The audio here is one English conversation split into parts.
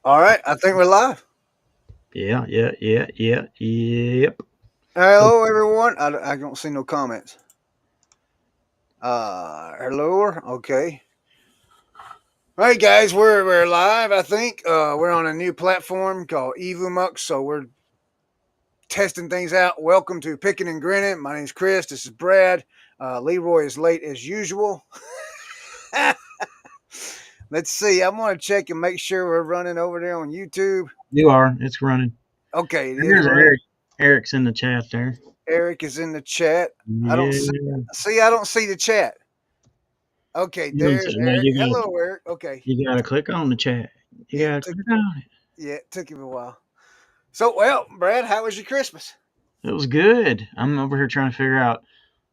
All right, I think we're live. Yep. Hello, everyone. I don't see no comments. Hello. Okay. All right, guys, we're live. I think we're on a new platform called EvuMux, so we're testing things out. Welcome to Pickin and Grinnin. My name's Chris. This is Brad. Leroy is late as usual. Let's see. I'm gonna check and make sure we're running over there on YouTube. You are. It's running. Okay, it is There's running. Eric. Eric's in the chat there. Eric is in the chat. I don't see. Yeah. See, I don't see the chat. Okay, You don't say there's no. Eric. Hello, Eric. Okay. You gotta click on the chat. You Yeah, gotta click on it. it took him a while. So, well, Brad, how was your Christmas? It was good. I'm over here trying to figure out.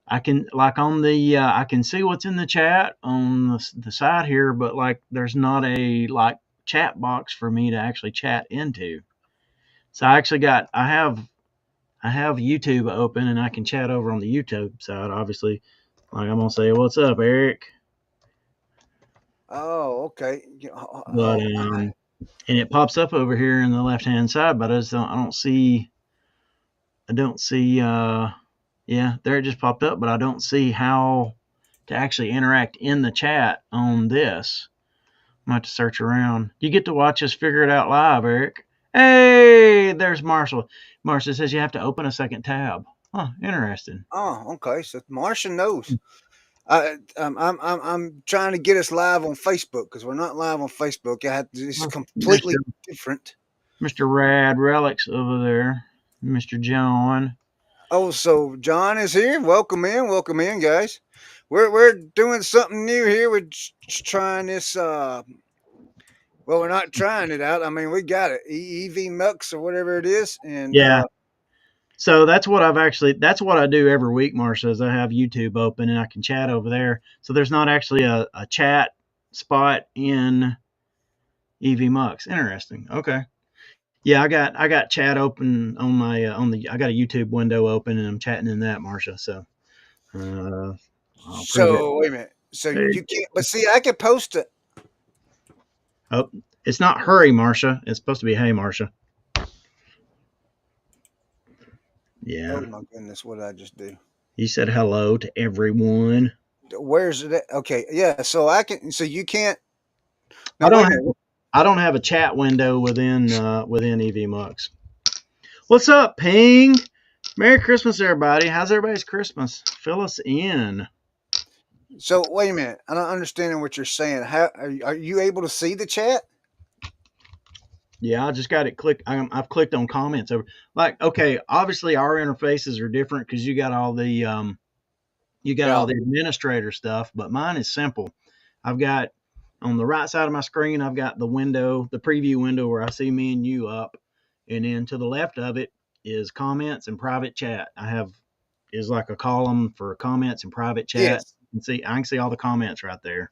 I can like on the I can see what's in the chat on the side here, but like there's not a like chat box for me to actually chat into. So I have YouTube open and I can chat over on the YouTube side. Obviously, like I'm gonna say, "What's up, Eric?" Oh, okay. But and it pops up over here in the left hand side, but I don't see yeah, there it just popped up, but I don't see how to actually interact in the chat on this. I might have to search around. You get to watch us figure it out live, Eric. Hey, there's Marshall. Marshall says you have to open a second tab. Huh, interesting. Oh, okay. So Martian knows. I'm trying to get us live on Facebook because we're not live on Facebook. It's Mr. completely different. Mr. Rad Relics over there. Mr. John. Oh, so John is here. Welcome in, guys. We're doing something new here. We're trying this. Well, we're not trying it out. I mean, we got it. EV Mux or whatever it is, and Yeah. So that's what I do every week, Marsha, is I have YouTube open and I can chat over there. So there's not actually a chat spot in EV Mux. Interesting. Okay. Yeah, I got chat open on the I got a YouTube window open and I'm chatting in that, Marsha. So I'll prove it. so wait a minute. So Hey. you can't. But see, I could post it. Oh, it's not hurry, Marsha. It's supposed to be hey, Marsha. Oh Yeah. my goodness, what did I just do? You said hello to everyone. Where's it at? Okay, yeah. So I can. So you can't. I Now don't wait a have minute. I don't have a chat window within EV Mux. What's up, Ping? Merry Christmas, everybody. How's everybody's Christmas? Fill us in. So wait a minute. I'm not understanding what you're saying. How are you able to see the chat? Yeah, I just got it clicked. I've clicked on comments over. Like, okay, obviously our interfaces are different because you got Yeah. all the administrator stuff, but mine is simple. I've got on the right side of my screen, I've got the window, the preview window where I see me and you up, and then to the left of it is comments and private chat. I have is like a column for comments and private chat. Yes. I can see all the comments right there.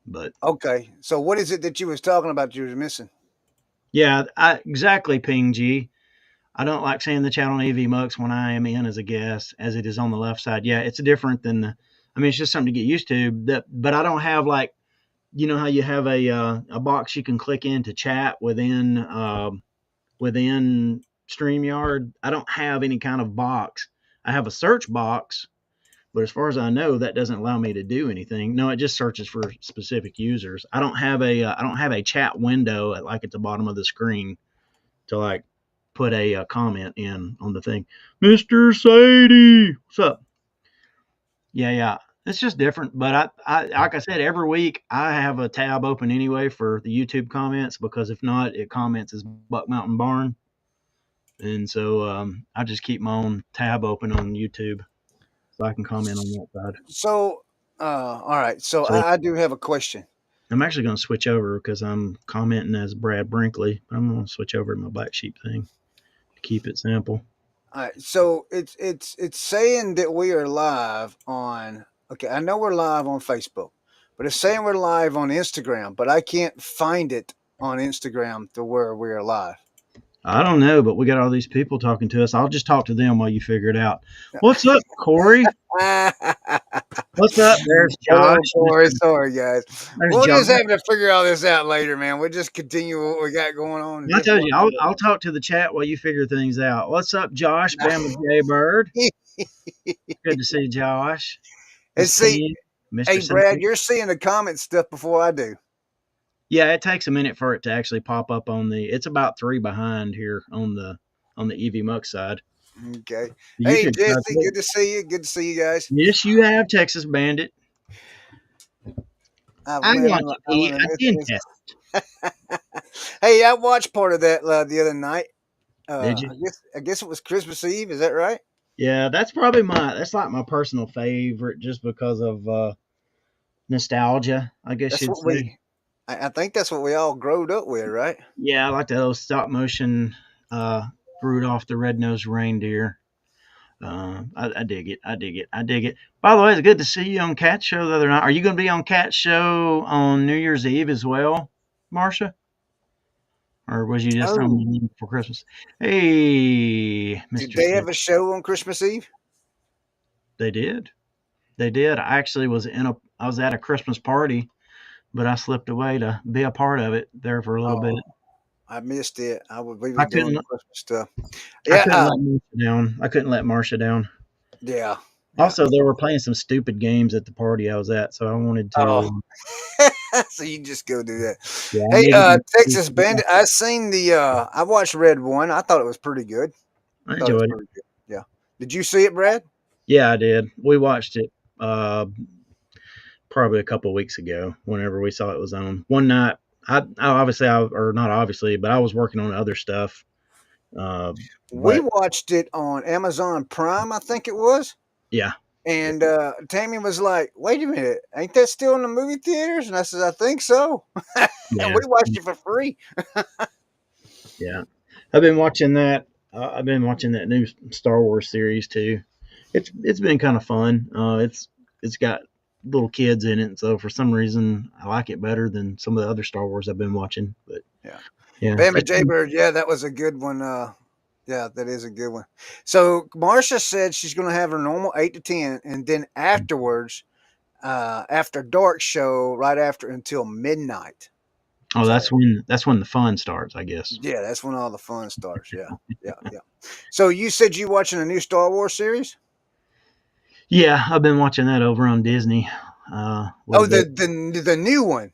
But Okay. So what is it that you was talking about? You was missing. yeah, exactly, Ping G. I don't like seeing the chat on AV Mux when I am in as a guest, as it is on the left side. Yeah, it's different than the. I mean, it's just something to get used to. But I don't have like, you know how you have a box you can click in to chat within StreamYard. I don't have any kind of box. I have a search box, but as far as I know, that doesn't allow me to do anything. No, it just searches for specific users. I don't have a chat window at the bottom of the screen to like put a comment in on the thing. Mr. Sadie, what's up? Yeah. It's just different, but I like I said, every week I have a tab open anyway for the YouTube comments because if not, it comments as Buck Mountain Barn, and so I just keep my own tab open on YouTube so I can comment on that side. So, all right. So So I do have a question. I'm actually going to switch over because I'm commenting as Brad Brinkley. I'm going to switch over to my Black Sheep thing to keep it simple. All right. So it's saying that we are live on. Okay, I know we're live on Facebook, but it's saying we're live on Instagram, but I can't find it on Instagram to where we are live. I don't know, but we got all these people talking to us. I'll just talk to them while you figure it out. What's up, Corey? What's up? There's Josh. Oh boy, sorry guys. There's We'll Josh. just have to figure all this out later, man. We'll just continue what we got going on and I just told work you, I'll talk to the chat while you figure things out. What's up, Josh? Bama J Bird. it. Good to see Josh. And Miss see, T, Mr. hey Brad, Simpy. you're seeing the comment stuff before I do. Yeah, it takes a minute for it to actually pop up on the. It's about 3 behind here on the EV Muck side. Okay. The Hey YouTube side. Jesse, good to see you. Good to see you guys. Yes, you have Texas Bandit. I've I learned, want to I be learned a a new dentist. thing. Hey, I watched part of that the other night. Did you? I guess it was Christmas Eve. Is that right? Yeah, that's probably that's like my personal favorite just because of nostalgia, I guess That's you'd what say. I think that's what we all growed up with, right? Yeah, I like that old stop motion Rudolph the Red-Nosed Reindeer. I dig it. I dig it. I dig it. By the way, it's good to see you on Cat's Show the other night. Are you going to be on Cat's Show on New Year's Eve as well, Marcia? Or was you just on Oh, the one for Christmas? Hey, did Mr. they have Sid. a show on Christmas Eve? They did. They did. I actually I was at a Christmas party, but I slipped away to be a part of it there for a little bit. Oh, I missed it. We I was doing couldn't Christmas stuff. I Yeah. couldn't let Marcia down. I couldn't let Marcia down. Yeah. Yeah. Also, they were playing some stupid games at the party I was at, so I wanted Oh, to. so you just go do that. Yeah, I Hey, needed. Texas Bandit. I seen the. I watched Red One. I thought it was pretty good. I Thought it was enjoyed it. pretty good. Yeah. Did you see it, Brad? Yeah, I did. We watched it probably a couple of weeks ago. Whenever we saw it was on one night, or not obviously, but I was working on other stuff. Uh, We but watched it on Amazon Prime. I think it was. yeah, yeah, And Tammy was like, "Wait a minute, ain't that still in the movie theaters?" And I said, "I think so." And yeah, we watched it for free. yeah. I've been watching that. I've been watching that new Star Wars series too. It's been kind of fun. It's got little kids in it, so for some reason I like it better than some of the other Star Wars I've been watching. But Yeah. yeah, Bama Jaybird, yeah, that was a good one. Yeah, that is a good one. So Marsha said she's going to have her normal 8 to 10, and then afterwards, after dark show, right after until midnight. oh, So that's when the fun starts, I guess. yeah, that's when all the fun starts. Yeah, yeah, yeah. So you said you watching a new Star Wars series? Yeah, I've been watching that over on Disney a little Oh, bit. the new one,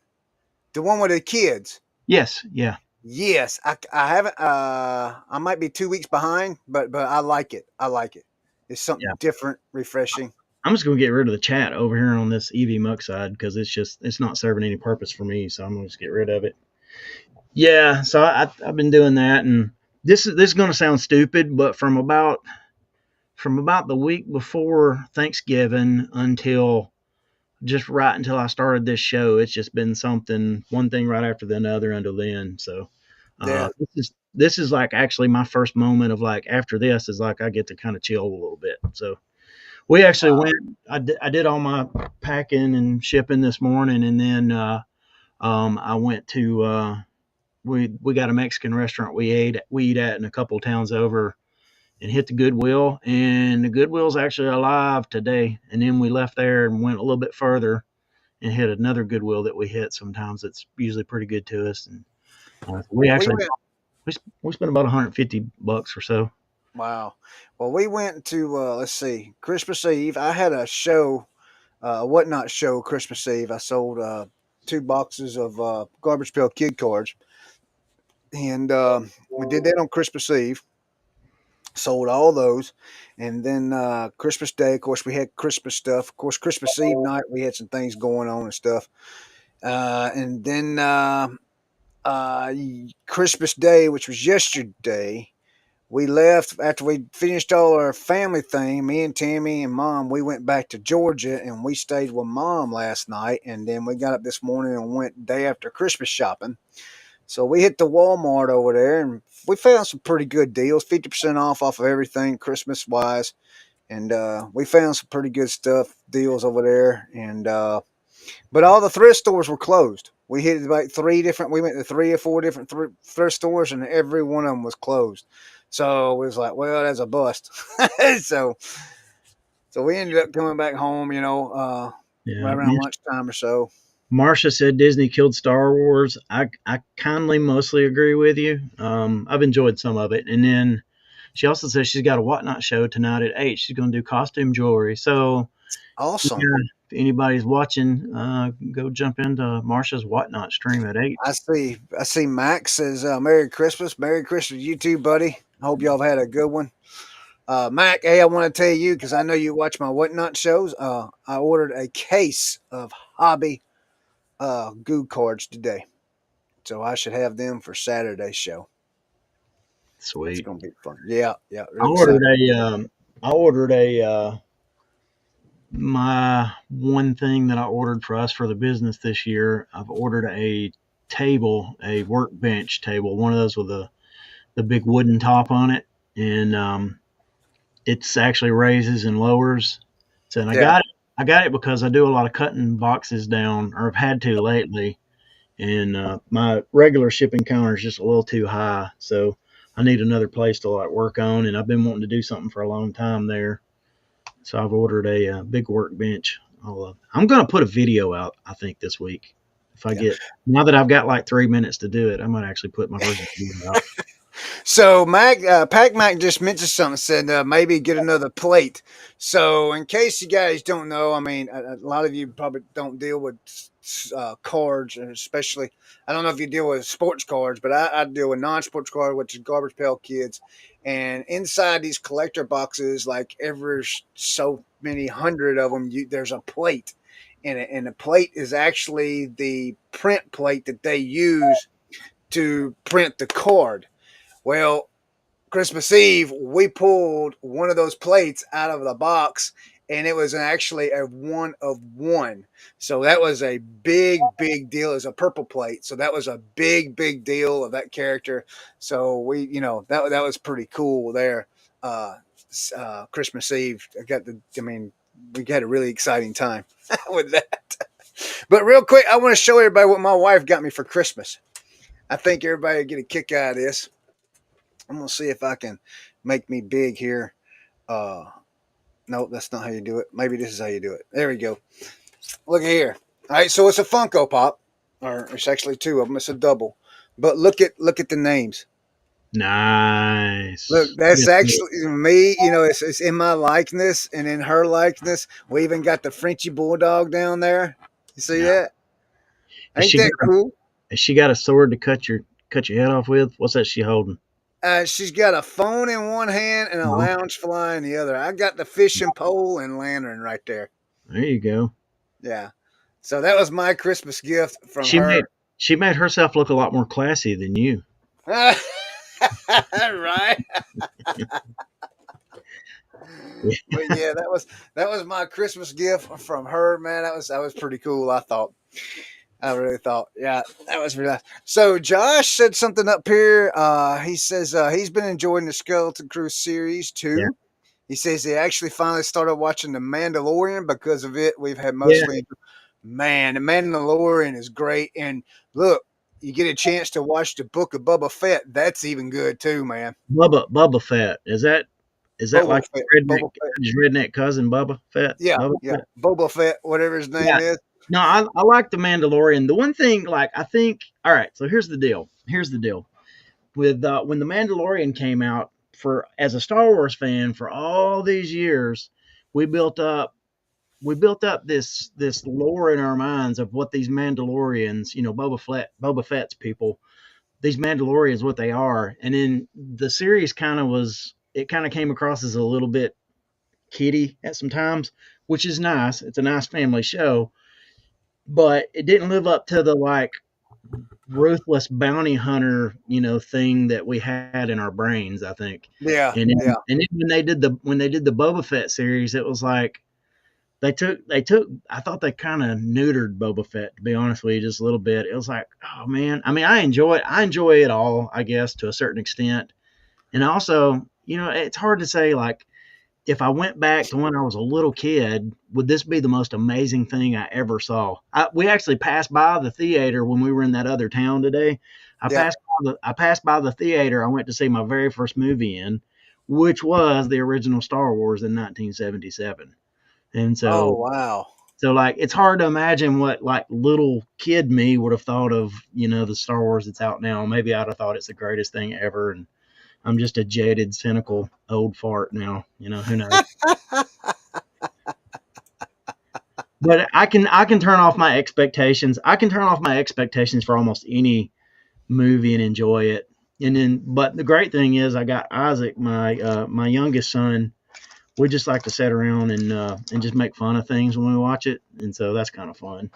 the one with the kids. Yes, yeah, Yes, I haven't. I might be 2 weeks behind, but I like it. I like it. It's yeah. something different, refreshing. I'm just gonna get rid of the chat over here on this EV Muck side because it's not serving any purpose for me. So I'm gonna just get rid of it. Yeah, so I've been doing that, and this is gonna sound stupid, but from about the week before Thanksgiving until just right until I started this show, it's just been something one thing right after the another until then. So Yeah. this is like actually my first moment of like after this is like I get to kind of chill a little bit. So we actually Wow. went. I did all my packing and shipping this morning, and then I went to we got a Mexican restaurant we eat at in a couple towns over, and hit the Goodwill, and the Goodwill's actually alive today. And then we left there and went a little bit further and hit another Goodwill that we hit sometimes. It's usually pretty good to us, and we Well, we actually went. we spent about $150 or so. Wow. Well, we went to let's see, Christmas Eve. I had a show, whatnot show Christmas Eve. I sold 2 boxes of Garbage Pail Kid cards, and we did that on Christmas Eve. Sold all those, and then Christmas Day, of course, we had Christmas stuff. Of course, Christmas Eve night, we had some things going on and stuff. And then uh, Christmas Day, which was yesterday, we left after we finished all our family thing. Me and Tammy and Mom, we went back to Georgia and we stayed with Mom last night. And then we got up this morning and went day after Christmas shopping. So we hit the Walmart over there and we found some pretty good deals, 50% off of everything Christmas wise. And we found some pretty good stuff, deals over there. And but all the thrift stores were closed. We hit like we went to 3 or 4 different thrift stores, and every one of them was closed. So it was like, well, that's a bust. So So we ended up coming back home, right Yeah, around lunchtime or so. Marsha said Disney killed Star Wars. I kindly mostly agree with you. I've enjoyed some of it, and then she also says she's got a Whatnot show tonight at 8. She's going to do costume jewelry. So Awesome. yeah, if anybody's watching, go jump into Marsha's Whatnot stream at 8. I see Max says Merry Christmas. Merry Christmas, you too, buddy. I hope y'all have had a good one. Mac, hey, I want to tell you because I know you watch my Whatnot shows. I ordered a case of hobby goo cards today, so I should have them for Saturday's show. That's Sweet. gonna be fun. Yeah, yeah, I real ordered excited. a my one thing that I ordered for us for the business this year. I've ordered a table, a workbench table, one of those with the big wooden top on it, and it's actually raises and lowers. So, and I Yeah, got it. I got it because I do a lot of cutting boxes down, or I've had to lately, and my regular shipping counter is just a little too high. So I need another place to like work on, and I've been wanting to do something for a long time there. So I've ordered a big workbench. I'm going to put a video out, I think, this week. If I yeah. get now that I've got like 3 minutes to do it, I might actually put my first video out. So Mac, Pac Mac just mentioned something. Said maybe get another plate. So in case you guys don't know, I mean, a lot of you probably don't deal with cards, and especially I don't know if you deal with sports cards, but I deal with non-sports cards, which is Garbage Pail Kids. And inside these collector boxes, like every so many hundred of them, there's a plate, and the plate is actually the print plate that they use to print the card. Well, Christmas Eve, we pulled one of those plates out of the box, and it was actually a one of one. So that was a big, big deal. It was a purple plate, so that was a big, big deal of that character. So that was pretty cool there. Uh, Christmas Eve, I mean, we had a really exciting time with that. But real quick, I want to show everybody what my wife got me for Christmas. I think everybody will get a kick out of this. I'm gonna see if I can make me big here. Uh, no, that's not how you do it. Maybe this is how you do it. There we go. Look at here. All right, so it's a Funko Pop, or it's actually two of them. It's a double. But look at the names. Look, Nice. that's actually me. It's in my likeness and in her likeness. We even got the Frenchy Bulldog down there. You see Nice. that? Has Ain't she got that cool? has she got a sword to cut your head off with? What's that she holding? She's got a phone in one hand and a No. lounge fly in the other. I got the fishing pole and lantern right there. There you go. Yeah. So that was my Christmas gift from She made her. she made herself look a lot more classy than you. Right. But yeah, that was my Christmas gift from her, man. That was pretty cool, I thought. I really thought. Yeah, that was really nice. So Josh said something up here. He says he's been enjoying the Skeleton Crew series Yeah. too. He says he actually finally started watching The Mandalorian because of it. We've had Yeah. mostly, man, The Mandalorian is great. And look, you get a chance to watch the Book of Boba Fett. That's even good too, man. Bubba Fett. Is that Boba like Fett, redneck Boba Fett. his redneck cousin Bubba Fett? Yeah, Bubba yeah, Fett? Boba Fett, whatever his name Yeah. is. No, I like the Mandalorian. The one thing, like, I think, all right. So here's the deal. Here's the deal. With when the Mandalorian came out, for as a Star Wars fan, for all these years, we built up this lore in our minds of what these Mandalorians, Boba Fett's people, these Mandalorians, what they are, and then the series kind of came across as a little bit kiddie at some times, which is nice. It's a nice family show, but it didn't live up to the like ruthless bounty hunter, thing that we had in our brains, I think. Yeah, And yeah, then when they did the Boba Fett series, it was like they took I thought they kind of neutered Boba Fett, to be honest with you, just a little bit. It was like, oh man. I mean, I enjoy it all, I guess, to a certain extent. And also, it's hard to say, like, if I went back to when I was a little kid, would this be the most amazing thing I ever saw? We actually passed by the theater when we were in that other town today. I yeah. passed by the theater I went to see my very first movie in. which was the original Star Wars in 1977. And Oh so, wow. like, it's hard to imagine what like little kid me would have thought of, the Star Wars that's out now. Maybe I'd have thought it's the greatest thing ever, and I'm just a jaded, cynical old fart now. Who knows? But I can turn off my expectations. I can turn off my expectations for almost any movie and enjoy it. And then, but the great thing is, I got Isaac, my youngest son. We just like to sit around and just make fun of things when we watch it, and so that's kind of fun.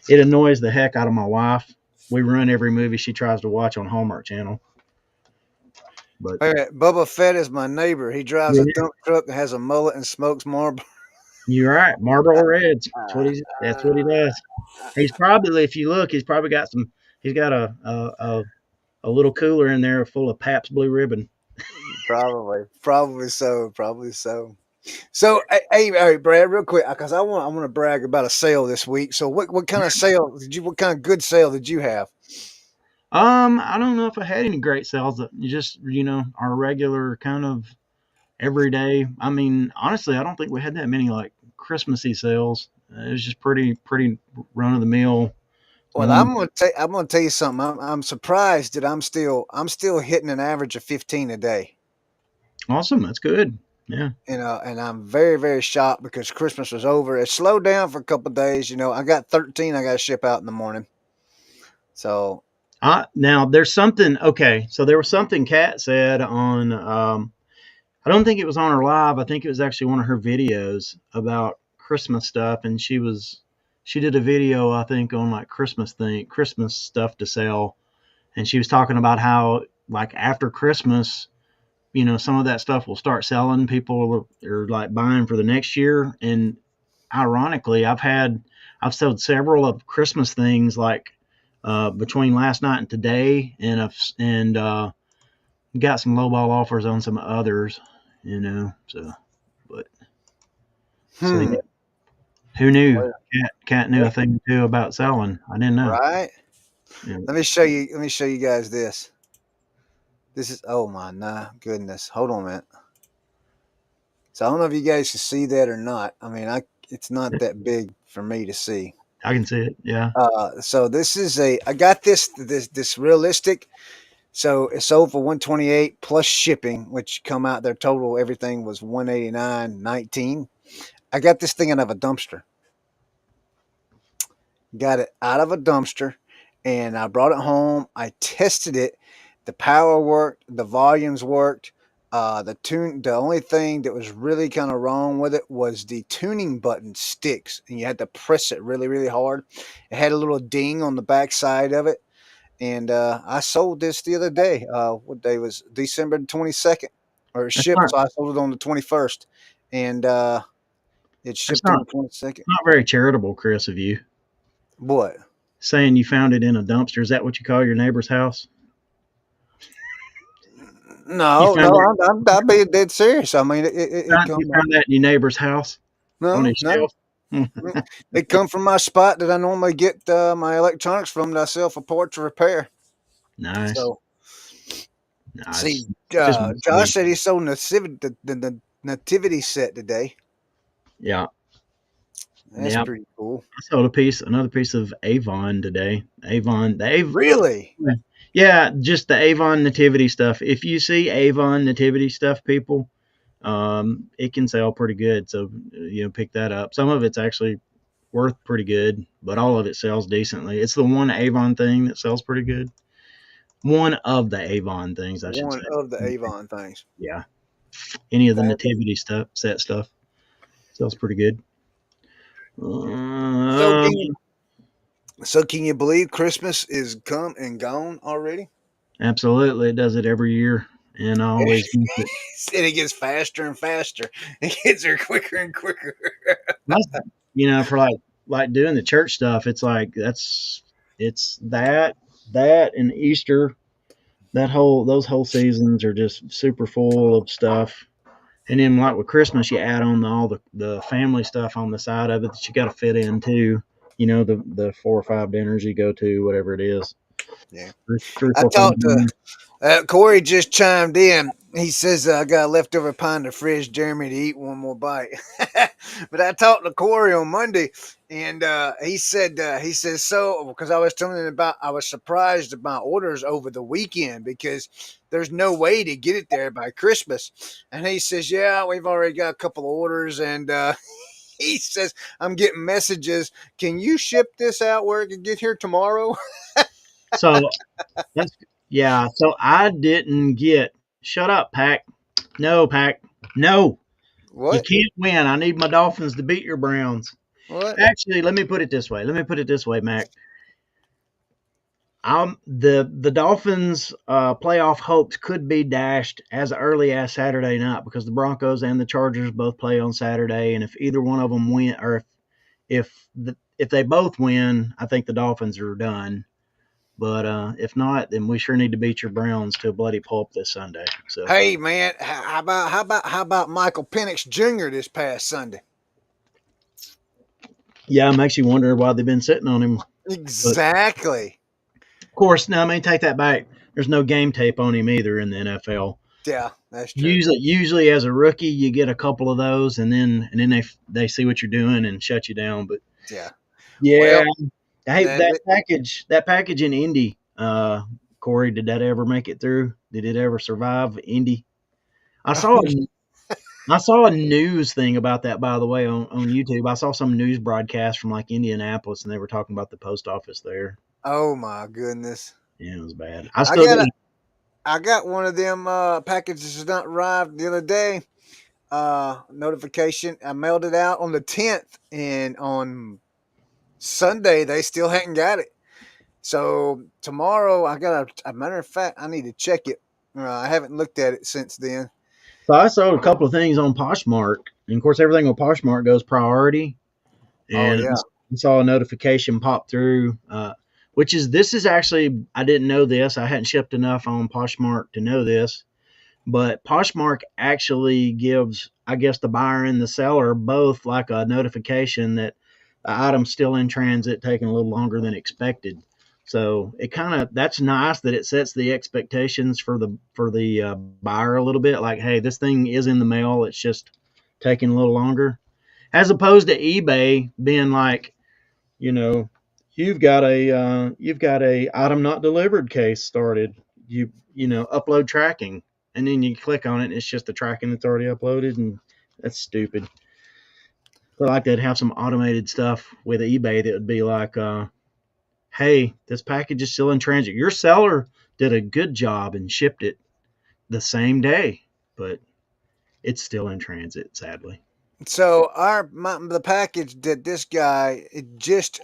It annoys the heck out of my wife. We run every movie she tries to watch on Hallmark Channel, but All right, Bubba Fett is my neighbor. He drives a yeah, dump truck and has a mullet and smokes Marlboro. you're right. Marlboro Reds. That's what he does. He's probably, if you look, he's probably got some. He's got a little cooler in there full of Pabst Blue Ribbon. Probably so. Probably so. So, hey, all right, Brad, real quick, because I want to brag about a sale this week. So, what kind of sale did you? What kind of good sale did you have? I don't know if I had any great sales. Just our regular kind of everyday. I mean, honestly, I don't think we had that many like Christmassy sales. It was just pretty run of the mill. Well, One I'm gonna tell you something. I'm surprised that I'm still hitting an average of 15 a day. awesome. That's good. Yeah. And I'm very, very shocked because Christmas was over. It slowed down for a couple of days. I got 13. I got to ship out in the morning. So, Now there's something. Okay, so there was something Kat said on. I don't think it was on her live. I think it was actually one of her videos about Christmas stuff, and she did a video I think on like Christmas stuff to sell, and she was talking about how like after Christmas, some of that stuff will start selling. People are like buying for the next year, and ironically, I've sold several of Christmas things like between last night and today, and got some lowball offers on some others. So but so hmm, yeah, who knew? well, Cat knew a thing or two about selling. I didn't know. right? Yeah. Let me show you. Let me show you guys this. This is oh my nah goodness. Hold on a minute. So I don't know if you guys can see that or not. I mean, it's not that big for me to see. I can see it. Yeah. So this is I got this realistic. So it sold for 128 plus shipping, which come out their total everything was 189.19. I got this thing out of a dumpster. Got it out of a dumpster, and I brought it home. I tested it. The power worked. The volumes worked. The only thing that was really kind of wrong with it was the tuning button sticks, and you had to press it really, really hard. It had a little ding on the back side of it, and I sold this the other day. What day was December 22nd, or it That's shipped? not. So I sold it on the 21st, and it That's shipped on not. the 22nd. Not very charitable, Chris, of you. What? Saying you found it in a dumpster. Is that what you call your neighbor's house? You No, no, found it. I'm being dead serious. I mean, it You come found that in your neighbor's house on no, his no, shelf. Hmm. it come from my spot that I normally get my electronics from that I sell for parts repair. Nice. So, see, Nice. Just Josh mostly. said he sold the nativity set today. Yeah. That's Yeah. pretty cool. I sold another piece of Avon today. Really? Yeah, just the Avon nativity stuff. If you see Avon nativity stuff, people, it can sell pretty good. So pick that up. Some of it's actually worth pretty good, but all of it sells decently. It's the one Avon thing that sells pretty good. One of the Avon things, I should One say. of the Avon things. Yeah, any of the That, nativity stuff sells pretty good. so Um, can you believe Christmas is come and gone already? Absolutely, it does it every year, and I always miss it. And it gets faster and faster. It gets there quicker and quicker. That's, for like doing the church stuff, it's like it's that and Easter. Those whole seasons are just super full of stuff. And then like with Christmas, you add on all the family stuff on the side of it that you got to fit in too. The 4 or 5 dinners you go to, whatever it is, Yeah. three, I four, five talked to dinners. Corey just chimed in. He says I got a leftover pie in the fridge, Jeremy, to eat one more bite. But I talked to Corey on Monday, and he says so because I was telling him about I was surprised at my orders over the weekend because there's no way to get it there by Christmas, and he says yeah we've already got a couple of orders, and he says I'm getting messages. Can you ship this out where it can get here tomorrow? So that's yeah. So I didn't get. Shut up, Pack. No, Pack. No, you What? can't win. I need my Dolphins to beat your Browns. What? Actually, let me put it this way. Mac. The Dolphins' playoff hopes could be dashed as early as Saturday night because the Broncos and the Chargers both play on Saturday, and if either one of them win, or if they both win, I think the Dolphins are done. But if not, then we sure need to beat your Browns to a bloody pulp this Sunday. So Hey man, how about Michael Penix Jr. this past Sunday? yeah, I'm actually wondering why they've been sitting on him. But Exactly. of course, now I may take that back. There's no game tape on him either in the NFL. Yeah, that's true. Usually as a rookie, you get a couple of those, and then they see what you're doing and shut you down. But Yeah. yeah, Well, hey, that, that package in Indy, Corey, did that ever make it through? Did it ever survive Indy? I saw I saw a news thing about that, by the way, on YouTube. I saw some news broadcast from like Indianapolis, and they were talking about the post office there. oh my goodness. Yeah, it was bad. I I still got a, got. I got one of them packages that not arrived the other day. Notification. I mailed it out on the 10th, and on Sunday they still hadn't got it. So tomorrow I got a matter of fact I need to check it. I haven't looked at it since then. So I sold a couple of things on Poshmark, and of course everything on Poshmark goes priority. Oh And yeah. I saw a notification pop through, which is this is actually I didn't know this. I hadn't shipped enough on Poshmark to know this, but Poshmark actually gives, I guess, the buyer and the seller both like a notification that the item's still in transit, taking a little longer than expected. So it kind of that's nice that it sets the expectations for the buyer a little bit. Like, hey, this thing is in the mail. It's just taking a little longer, as opposed to eBay being like, you know, you've got a item not delivered case started. Upload tracking, and then you click on it, and it's just the tracking that's already uploaded, and that's stupid. But like they'd have some automated stuff with eBay that would be like, hey, this package is still in transit. Your seller did a good job and shipped it the same day, but it's still in transit, sadly. So the package that this guy it just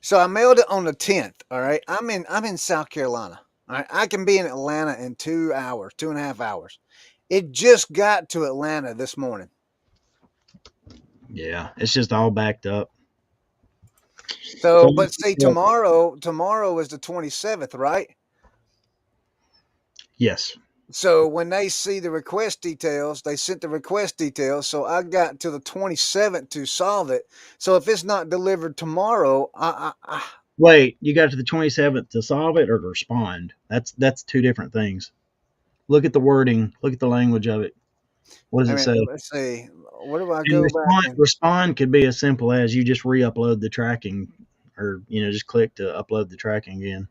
so I mailed it on the 10th. All right, I'm in South Carolina. All right, I can be in Atlanta in 2 hours, 2.5 hours. It just got to Atlanta this morning. Yeah, it's just all backed up. So So, but see, tomorrow is the 27th, right? yes. So when they see the request details, they sent the request details. So I got to the 27th to solve it. So if it's not delivered tomorrow, Wait, you got to the 27th to solve it or to respond? That's two different things. Look at the wording. Look at the language of it. What does I it mean, say? let's see. Where do I And go back? respond could be as simple as you just re-upload the tracking, or just click to upload the tracking again.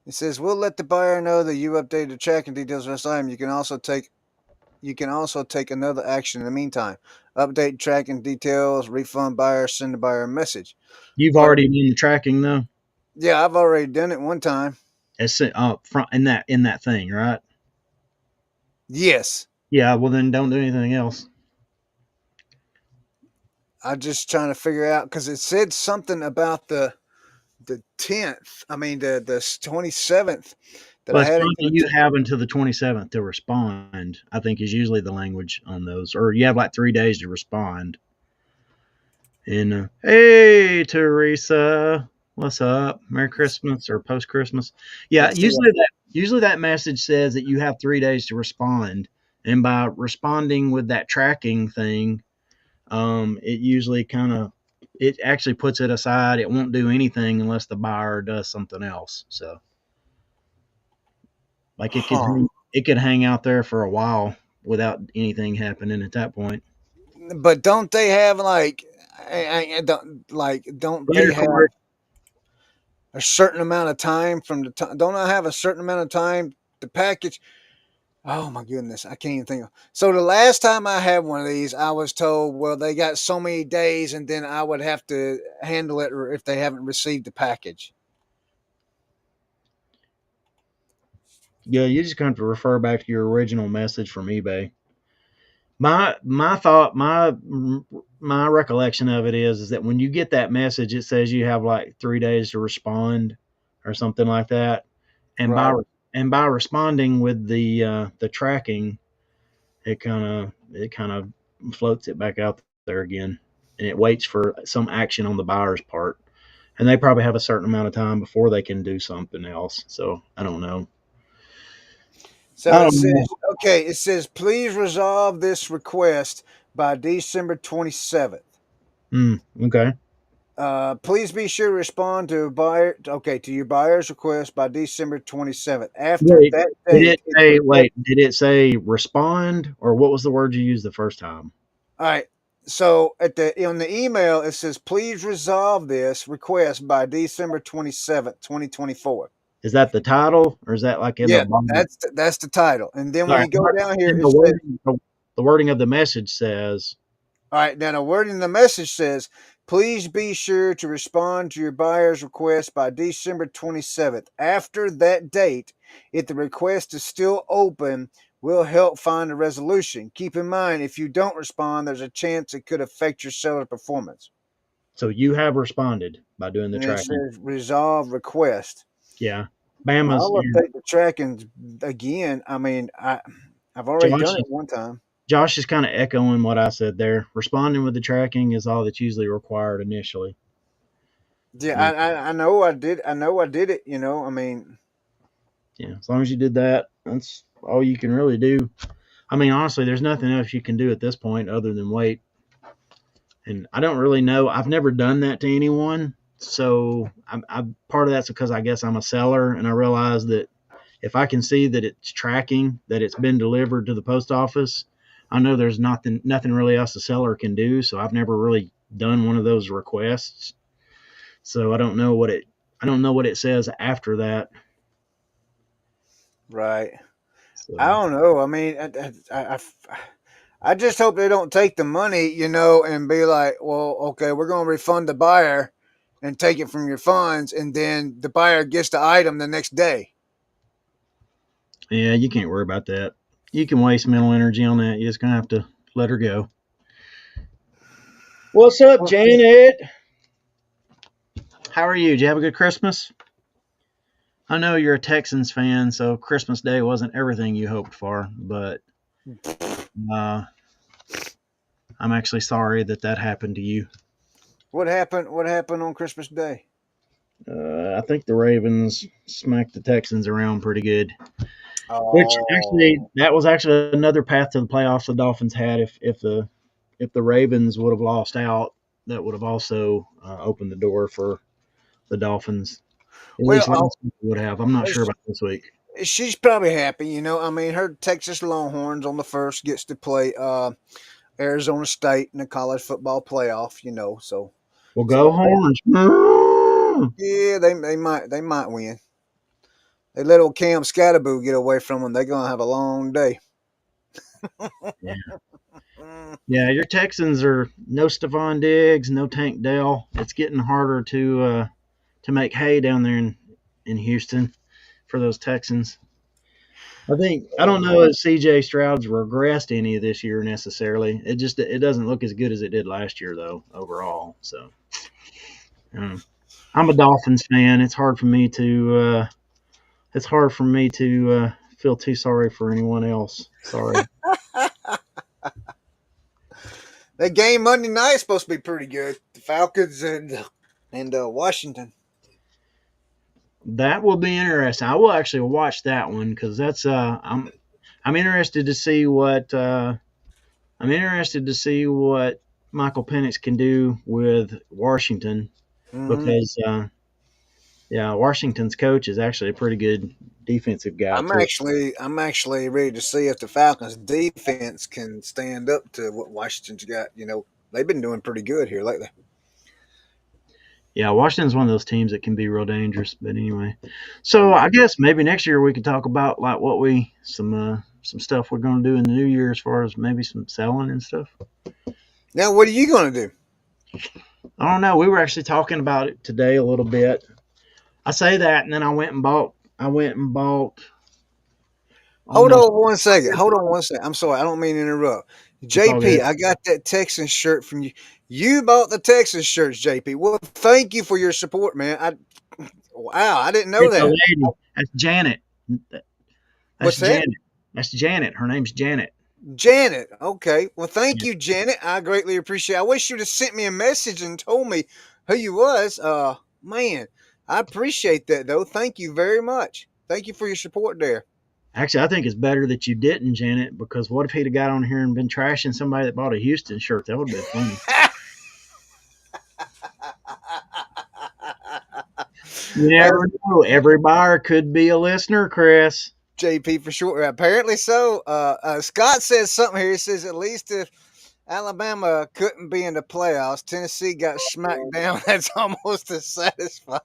It says we'll let the buyer know that you updated the tracking details for this item. You can also take another action in the meantime. Update tracking details, refund buyer, send the buyer a message. You've But already done the tracking though. yeah, I've already done it one time. It's front in that thing, right? Yes. Yeah. Well, then don't do anything else. I'm just trying to figure out because it said something about the 10th. I mean the 27th that Well, I it's hadn't fine that got you to. have until the 27th to respond. I think is usually the language on those, or you have like 3 days to respond. And hey, Teresa, what's up? Merry Christmas or post Christmas? Yeah, Let's see. usually that message says that you have 3 days to respond, and by responding with that tracking thing, it usually it actually puts it aside. It won't do anything unless the buyer does something else. So, like it could Huh. it could hang out there for a while without anything happening at that point. But don't they have like, don't they Later have court, a certain amount of time from the time? Don't I have a certain amount of time? The package. Oh my goodness, I can't even think of. So the last time I had one of these, I was told, well, they got so many days, and then I would have to handle it, or if they haven't received the package. yeah, you just have to refer back to your original message from eBay. My recollection of it is that when you get that message, it says you have like 3 days to respond or something like that, and by Right. responding with the tracking, it kind of floats it back out there again, and it waits for some action on the buyer's part, and they probably have a certain amount of time before they can do something else. So I don't know. So I it don't know. says, okay, it says, please resolve this request by December 27th. Okay. Please be sure to respond to buyer. Okay, to your buyer's request by December 27th. After Wait, that date, if the request. did it say respond, or what was the word you used the first time? All right. So at the on the email it says, please resolve this request by December 27th, 2024. Is that the title, or is that like in the Yeah, bottom? that's the title. And then All when right. you go down here, And it says, the wording of the message says, all right, now the word in the message says, please be sure to respond to your buyer's request by December 27th. After that date, if the request is still open, we'll help find a resolution. Keep in mind, if you don't respond, there's a chance it could affect your seller performance. so you have responded by doing the And it tracking. says resolve request. Yeah. I'll Bama's, yeah. update the tracking again. I mean, I've already Josh done is it one time. Josh is kind of echoing what I said there. Responding with the tracking is all that's usually required initially. Yeah, And I know I did. I know I did it. I mean, yeah, as long as you did that, that's all you can really do. I mean, honestly, there's nothing else you can do at this point other than wait. And I don't really know. I've never done that to anyone. So part of that's because I guess I'm a seller, and I realize that if I can see that it's tracking, that it's been delivered to the post office, I know there's nothing really else the seller can do. So I've never really done one of those requests. So I don't know what it says after that. right. I So don't know. I mean, I just hope they don't take the money, and be like, well, okay, we're going to refund the buyer and take it from your funds, and then the buyer gets the item the next day. yeah, you can't worry about that. You can waste mental energy on that. You're just gonna have to let her go. What's up, Well, Janet? How are you? Did you have a good Christmas? I know you're a Texans fan, so Christmas Day wasn't everything you hoped for, but uh, I'm actually sorry that that happened to you. what happened? What happened on Christmas Day? I think the Ravens smacked the Texans around pretty good. Which actually, Oh, that was actually another path to the playoffs the Dolphins had. If the Ravens would have lost out, that would have also opened the door for the Dolphins. At least well, last week would have. I'm not sure about this week. she's probably happy. I mean, her Texas Longhorns on the first gets to play Arizona State in the college football playoff. So Well, go so Horns! yeah, they might win. They let old Cam Scatterboo get away from them. They're gonna have a long day. Yeah, Mm, yeah. Your Texans are no Stephon Diggs, no Tank Dell. It's getting harder to make hay down there in Houston for those Texans. I don't know if CJ Stroud's regressed any this year necessarily. It doesn't look as good as it did last year though overall. So I'm a Dolphins fan. It's hard for me to feel too sorry for anyone else. Sorry. that game Monday night is supposed to be pretty good. The Falcons and Washington. That will be interesting. I will actually watch that one because I'm interested to see what Michael Penix can do with Washington Hmm. because Yeah, Washington's coach is actually a pretty good defensive guy too. I'm actually ready to see if the Falcons defense can stand up to what Washington's got. They've been doing pretty good here lately. Yeah, Washington's one of those teams that can be real dangerous. But anyway, so I guess maybe next year we could talk about like what we some stuff we're going to do in the new year as far as maybe some selling and stuff. Now, what are you going to do? I don't know. We were actually talking about it today a little bit. I say that, and then I went and bought. I went and bought Hold almost. on one second. Hold on one second. I'm sorry. I don't mean to interrupt. It's all JP, good. I got that Texan shirt from you. You bought the Texas shirts, JP. Well, thank you for your support, man. Wow, I didn't know It's a that. lady. That's Janet. That's What's that? Janet. That's Janet. Her name's Janet. Janet. Okay. Well, thank Yeah. you, Janet. I greatly appreciate it. I wish you'd have sent me a message and told me who you was. Man, I appreciate that though. Thank you very much. Thank you for your support there. Actually, I think it's better that you didn't, Janet, because what if he'd have got on here and been trashing somebody that bought a Houston shirt? That would have been funny. You Uh, never know. Every buyer could be a listener, Chris. JP for sure. Apparently so. Scott says something here. He says at least if Alabama couldn't be in the playoffs, Tennessee got smacked down. That's almost as satisfying.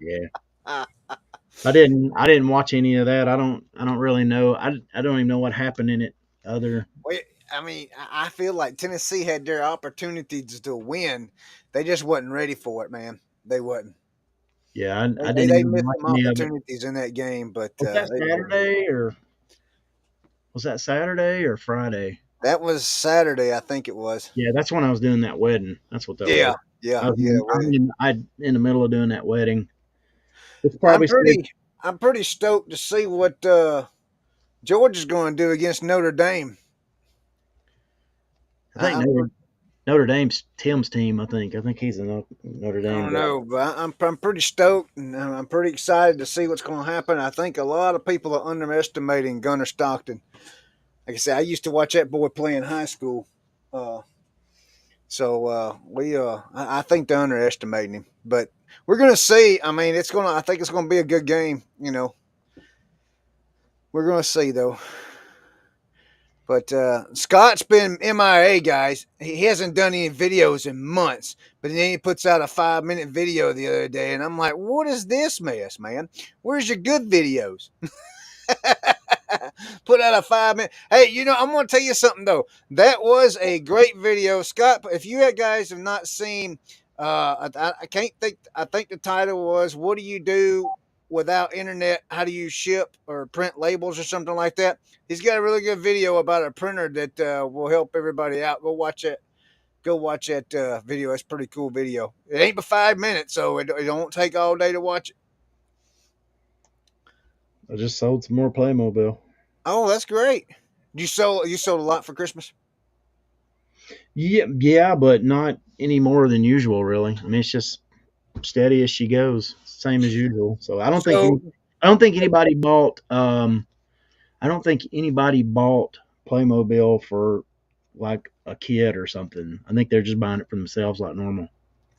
Yeah. I didn't watch any of that. I don't really know. I don't even know what happened in it other. Well, I mean, I feel like Tennessee had their opportunities to win. They just wasn't ready for it, man. They wasn't. Yeah, They, I they, didn't they even missed watch some any of it. opportunities in that game, but Was that Saturday or was that Saturday or Friday? that was Saturday, I think it was. Yeah, that's when I was doing that wedding. That's what that was. Yeah, yeah, I was yeah. in, Well, in the middle of doing that wedding. It's I'm probably safe. pretty, I'm pretty stoked to see what Georgia's going to do against Notre Dame. I think I'm Notre Dame's Tim's team. I think he's a Notre I Dame don't guy. know, but I'm pretty stoked and I'm pretty excited to see what's going to happen. I think a lot of people are underestimating Gunnar Stockton. Like I said, I used to watch that boy play in high school, uh, so I think they're underestimating him. But we're gonna see. I mean, I think it's gonna be a good game. We're gonna see though. But Scott's been MIA, guys. He hasn't done any videos in months. But then he puts out a 5-minute video the other day, and I'm like, "What is this mess, man? Where's your good videos?" Put out a 5 minute. Hey, I'm going to tell you something though. That was a great video, Scott. If you guys have not seen, I can't think. I think the title was "What do you do without internet? How do you ship or print labels or something like that?" He's got a really good video about a printer that will help everybody out. Go watch it. Go watch that video. It's a pretty cool video. It ain't but 5 minutes, so it don't take all day to watch it. I just sold some more Playmobil. Oh, that's great. You sold a lot for Christmas. Yeah, yeah, but not any more than usual, really. I mean, it's just steady as she goes, same as usual. So So I don't think anybody bought I don't think anybody bought Playmobil for like a kid or something. I think they're just buying it for themselves like normal.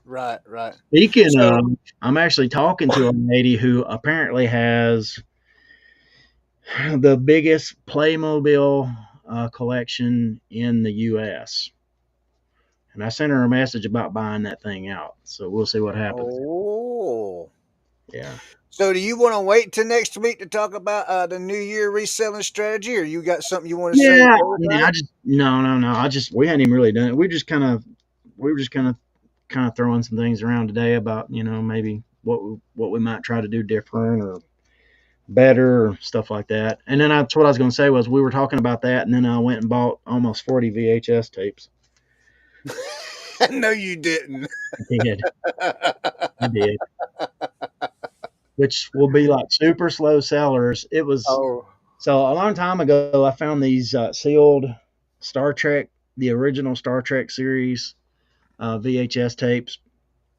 right, right. Speaking So of, I'm actually talking to a lady who apparently has the biggest Playmobil collection in the U.S. And I sent her a message about buying that thing out. So we'll see what happens. oh, Yeah. so do you want to wait till next week to talk about the New Year reselling strategy, or you got something you want to say Yeah. to I mean, everybody? no. We hadn't even really done it. We were just kind of throwing some things around today about maybe what we might try to do different or better or stuff like that. And then that's what I was going to say was we were talking about that, and then I went and bought almost 40 VHS tapes. No, you didn't. I did, I did, which will be like super slow sellers. It was Oh, so a long time ago. I found these sealed Star Trek, the original Star Trek series VHS tapes.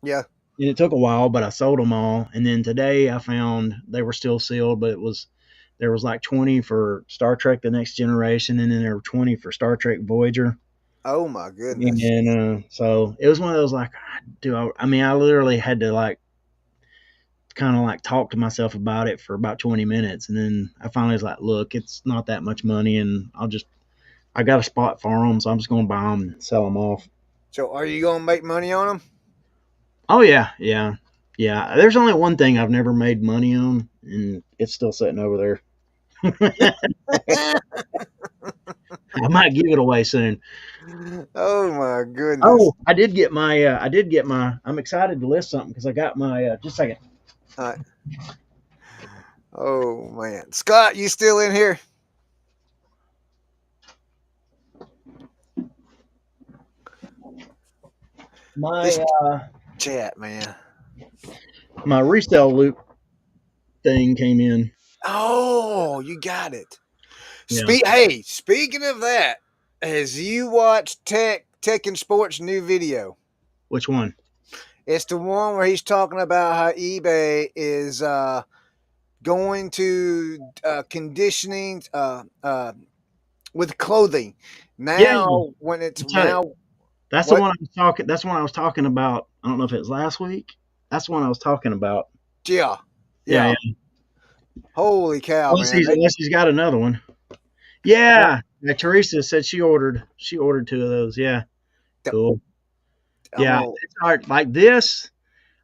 yeah. And it took a while, but I sold them all. And then today I found they were still sealed, but there was like 20 for Star Trek: The Next Generation, and then there were 20 for Star Trek Voyager. Oh my goodness. And so it was one of those like, I mean, I literally had to like kind of like talked to myself about it for about 20 minutes, and then I finally was like, look, it's not that much money, and I got a spot for them, so I'm just gonna buy them and sell them off. So, are you gonna make money on them? Oh yeah, yeah, yeah. There's only one thing I've never made money on, and it's still sitting over there. I might give it away soon. Oh my goodness! Oh, I did get my. I'm excited to list something because I got my. Just a second. Uh, oh man, Scott, you still in here? My This uh, chat, man. my resale loop thing came in. Oh, you got it. Yeah. Hey, speaking of that, has you watched Tech and Sports new video? Which one? It's the one where he's talking about how eBay is going to conditioning with clothing. Yeah. Now, when it's Tell you, now that's the what? one I was talking. That's one I was talking about. I don't know if it was last week. That's the one I was talking about. Yeah, Yeah, yeah. yeah. Holy cow, man! Unless he's got another one. That, Yeah. Yeah, Teresa said she ordered two of those. Yeah. that, Cool. I'm Yeah. gonna, It's hard like this.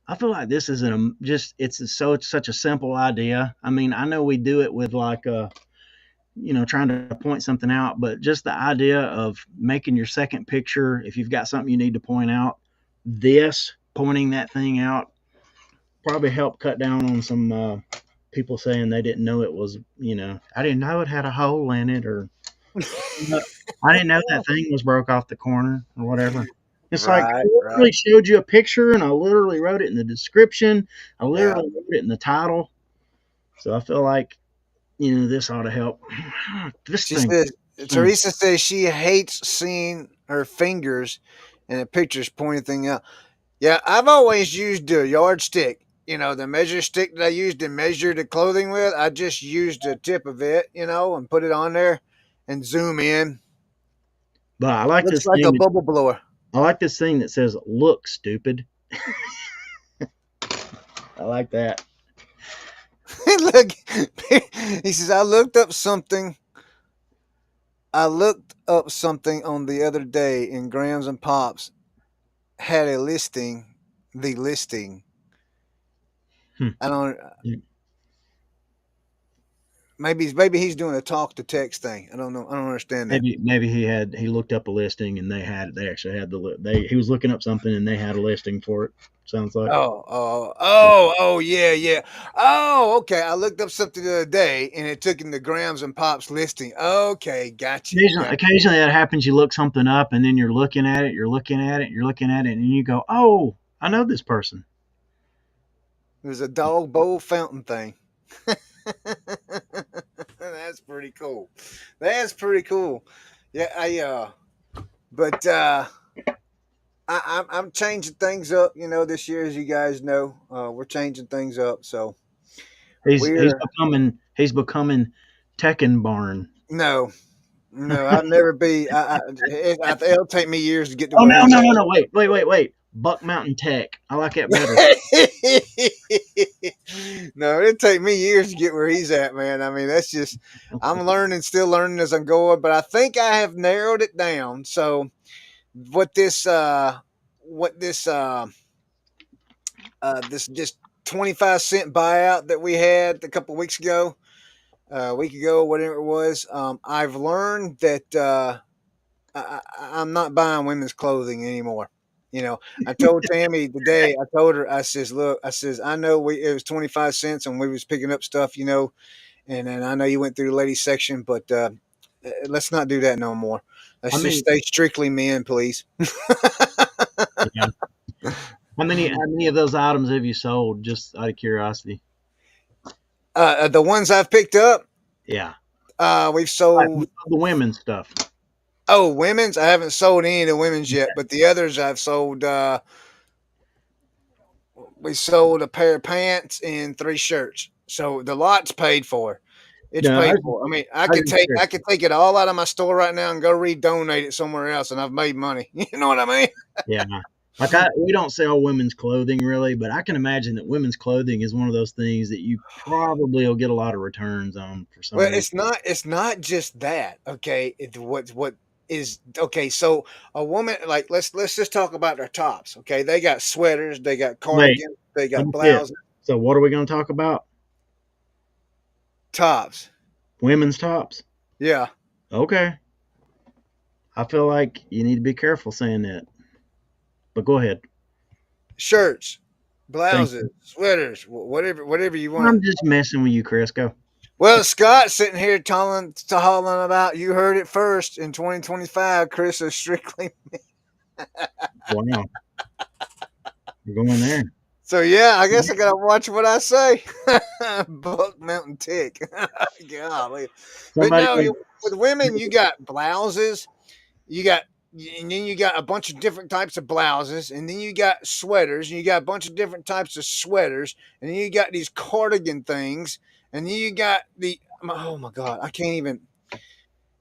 I feel like this isn't just it's such a simple idea. I mean, I know we do it with like trying to point something out, but just the idea of making your second picture, if you've got something you need to point out, this pointing that thing out probably help cut down on some people saying they didn't know it was, I didn't know it had a hole in it, or I didn't know that thing was broke off the corner or whatever. It's like I right, right, literally showed you a picture and I literally wrote it in the description. I yeah. literally wrote it in the title. So I feel like, this ought to help. This She thing says stinks. Teresa says she hates seeing her fingers and the pictures pointing thing out. Yeah, I've always used a yardstick. The measure stick that I used to measure the clothing with. I just used the tip of it, and put it on there and zoom in. But I like Looks this like a thing. bubble blower. I like this thing that says "Look, stupid." I like that. Look, he says I looked up something. I looked up something on the other day, and Grams and Pops had a listing. The listing. Hmm. I don't. Maybe he's doing a talk to text thing. I don't know. I don't understand that. Maybe he looked up a listing and they actually had he was looking up something and they had a listing for it. Sounds like. Yeah, yeah. Oh, okay. I looked up something the other day, and it took him to Grams and Pops listing. Okay, got you. Got Occasionally that happens. You look something up and then you're looking at it, you're looking at it, you're looking at it, and you go, "Oh, I know this person." It was a dog bowl fountain thing. That's pretty cool. That's pretty cool. Yeah, but I'm changing things up. This year, as you guys know, we're changing things up. So He's we're becoming Tekken Barn. no, no. I'll never be. It'll take me years to get to Oh where no, he's no, at. no, no! Wait! Buck Mountain Tech. I like that better. No, it'll take me years to get where he's at, man. I mean, that's just I'm learning, still learning as I'm going, but I think I have narrowed it down. So what this just 25 cent buyout that we had a couple weeks ago, a week ago, whatever it was, I've learned that I'm not buying women's clothing anymore. I told Tammy today. I told her. I says, "Look, I says I know it was 25 cents, and we was picking up stuff, and then I know you went through the ladies section, but let's not do that no more. I Let's just mean, stay strictly men, please." yeah. How many of those items have you sold? Just out of curiosity. The ones I've picked up, Yeah, we've like sold. the women's stuff. Oh, women's. I haven't sold any of the women's yet, but the others I've sold. We sold a pair of pants and 3 shirts. So the lot's paid for. It's No, paid for. I mean, I I could just take curious. I could take it all out of my store right now and go redonate it somewhere else, and I've made money. You know what I mean? Yeah, Like we don't sell women's clothing really, but I can imagine that women's clothing is one of those things that you probably will get a lot of returns on for some Well, reason. it's not just that, okay? What is okay, so a woman like let's just talk about their tops, okay? They got sweaters, they got Wait, cardigans, they let got me see it. blouses, So what are we going to talk about? tops. Women's tops. Yeah. Okay. I feel like you need to be careful saying that, but go ahead. Shirts, Thank blouses, you. sweaters, whatever you want to. I'm just messing with you, Chris. Go. Well, Scott sitting here hollering about you heard it first in 2025. Chris is strictly. Wow, we're going there. So yeah, I guess I gotta watch what I say. Buck Mountain Tick. Golly. But Somebody, no, with women, you got blouses, you got, and then you got a bunch of different types of blouses, and then you got sweaters, and you got a bunch of different types of sweaters, and then you got these cardigan things, and then you got the oh my god, I can't even.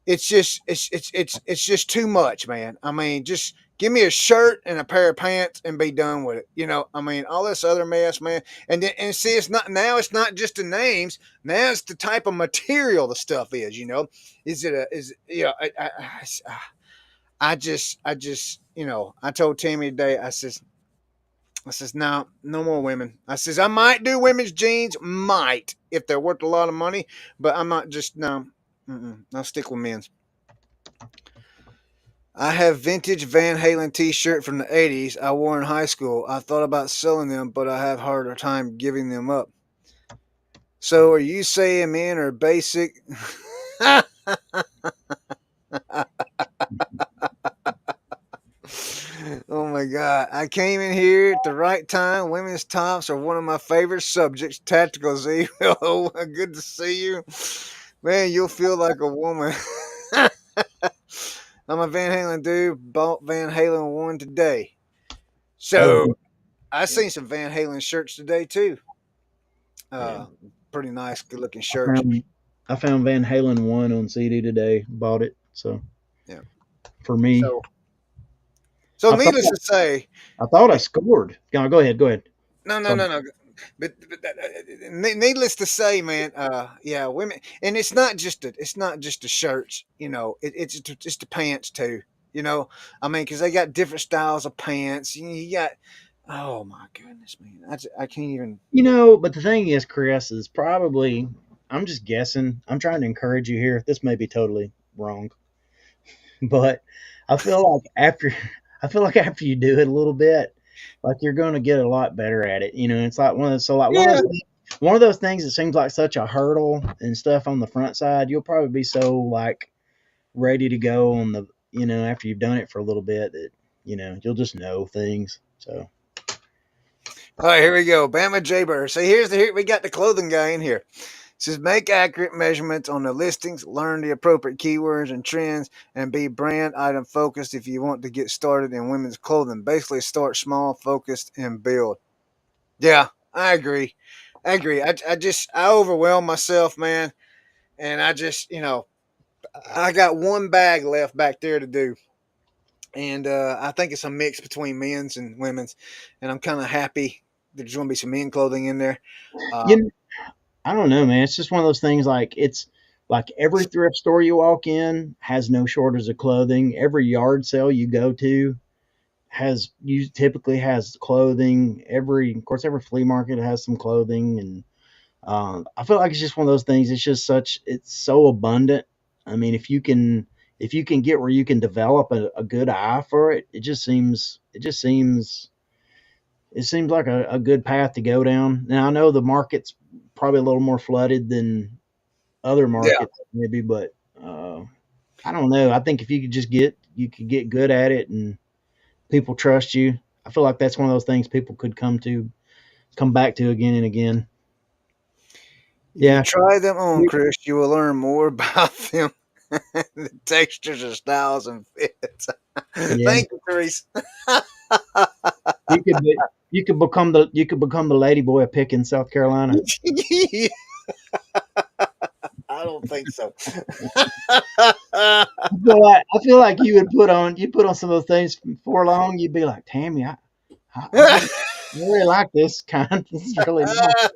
It's just too much, man. I mean, just give me a shirt and a pair of pants and be done with it. I mean, all this other mess, man. And see, it's not now. It's not just the names. Now it's the type of material the stuff is. Is it a is I just I told Tammy today. I says no, no more women. I says I might do women's jeans, might if they're worth a lot of money, but I'm not just no. I'll stick with men's. I have vintage Van Halen t-shirt from the 80s I wore in high school. I thought about selling them, but I have harder time giving them up. So are you saying men are basic? Oh my god. I came in here at the right time. Women's tops are one of my favorite subjects. Tactical Z. Oh, good to see you. Man, you'll feel like a woman. I'm a Van Halen dude. Bought Van Halen one today. oh, So I seen some Van Halen shirts today too. yeah. Uh, Pretty nice, good looking I shirts. found I found Van Halen one on CD today. Bought it. So Yeah. for me, So so I thought needless to say, I thought I scored. Go ahead. Go ahead. no, no, So no, no. But needless to say, man, yeah, women, and it's not just the shirts, it's the pants too. I mean, because they got different styles of pants. You got, oh my goodness, man, I can't even. but the thing is, Chris is probably. I'm just guessing. I'm trying to encourage you here. This may be totally wrong, but I feel like after I feel like after you do it a little bit, like you're going to get a lot better at it. It's like Yeah, one of those things that seems like such a hurdle and stuff on the front side. You'll probably be so like ready to go on the after you've done it for a little bit that you'll just know things. So all right, here we go. Bama Jaybird. So here we got the clothing guy in here. It says make accurate measurements on the listings, learn the appropriate keywords and trends, and be brand item focused if you want to get started in women's clothing. Basically, start small, focused, and build. Yeah, I agree. I agree. I overwhelm myself, man, and I got one bag left back there to do, and I think it's a mix between men's and women's, and I'm kind of happy there's going to be some men clothing in there. Uh, you I don't know, man. It's just one of those things. Like it's like every thrift store you walk in has no shortage of clothing. Every yard sale you go to has you typically has clothing. Of course, every flea market has some clothing, and I feel like it's just one of those things. It's so abundant. I mean, if you can get where you can develop a good eye for it, it seems like a good path to go down. Now I know the market's probably a little more flooded than other yeah, markets, maybe, but I don't know. I think if you could get good at it and people trust you. I feel like that's one of those things people could come back to again and again. if you Yeah, try them on, Chris, you will learn more about them, the textures and styles and fits. yeah. Thank you, Chris. You could be, you could become the lady boy of Pickin, South Carolina. I don't think so. I feel like you put on some of those things before long. You'd be like, Tammy, I really like this kind. This is really nice.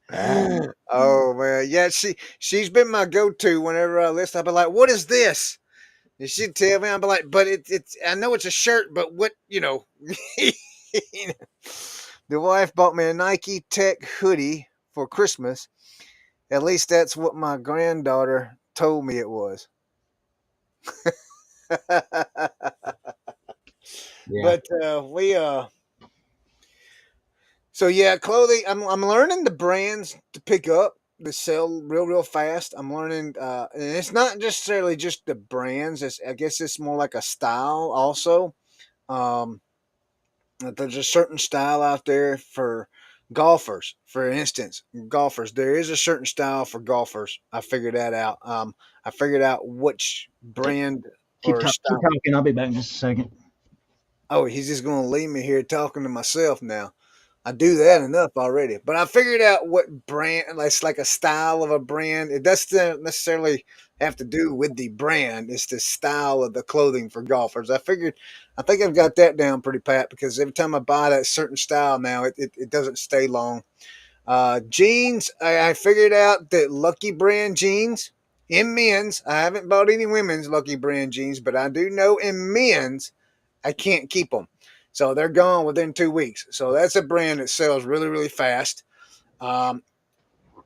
Ah, Oh man, yeah. She's been my go-to whenever I list. I'll be like, "What is this?" And she'd tell me. I'll be like, "But it's I know it's a shirt, but what you know." You know. The wife bought me a Nike Tech hoodie for Christmas. At least that's what my granddaughter told me it was. yeah. But we so yeah, clothing. I'm learning the brands to pick up that sell real fast. I'm learning, and it's not necessarily just the brands. I guess it's more like a style also. Um, there's a certain style out there for golfers. For instance, golfers. There is a certain style for golfers. I figured that out. I figured out which brand or Keep style. talking. I'll be back in just a second. Oh, he's just going to leave me here talking to myself now. I do that enough already. But I figured out what brand, it's like a style of a brand. It doesn't necessarily have to do with the brand. It's the style of the clothing for golfers. I think I've got that down pretty pat because every time I buy that certain style now, it doesn't stay long. Jeans, I figured out that Lucky Brand jeans in men's, I haven't bought any women's Lucky Brand jeans, but I do know in men's, I can't keep them. So they're gone within 2 weeks. So that's a brand that sells really fast. Um,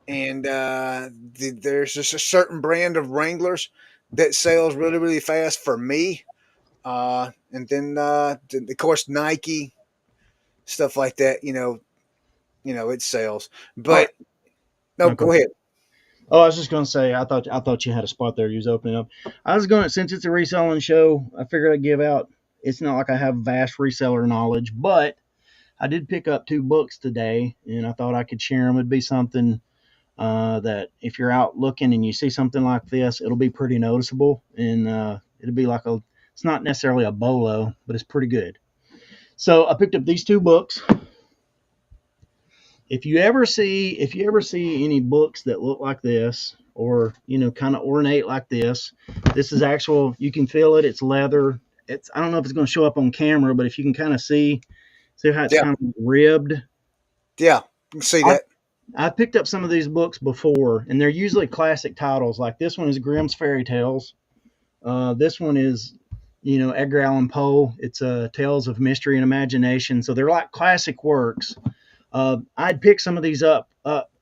and there's just a certain brand of Wranglers that sells really fast for me. And then of course Nike stuff like that. It sells. All right. But no, No, go go ahead. ahead. Oh, I was just gonna say, I thought you had a spot there. You was opening up. I was going since it's a reselling show. I figured I'd give out. It's not like I have vast reseller knowledge, but I did pick up two books today, and I thought I could share them. It'd be something that if you're out looking and you see something like this, it'll be pretty noticeable, and it'll be like a. It's not necessarily a bolo, but it's pretty good. So I picked up these two books. If you ever see any books that look like this, or kind of ornate like this is actual. You can feel it. It's leather. I don't know if it's going to show up on camera, but if you can kind of see how it's Yeah, kind of ribbed. yeah, you can see I that. I picked up some of these books before, and they're usually classic titles. Like this one is Grimm's Fairy Tales. This one is, Edgar Allan Poe. It's Tales of Mystery and Imagination. So they're like classic works. I'd picked some of these up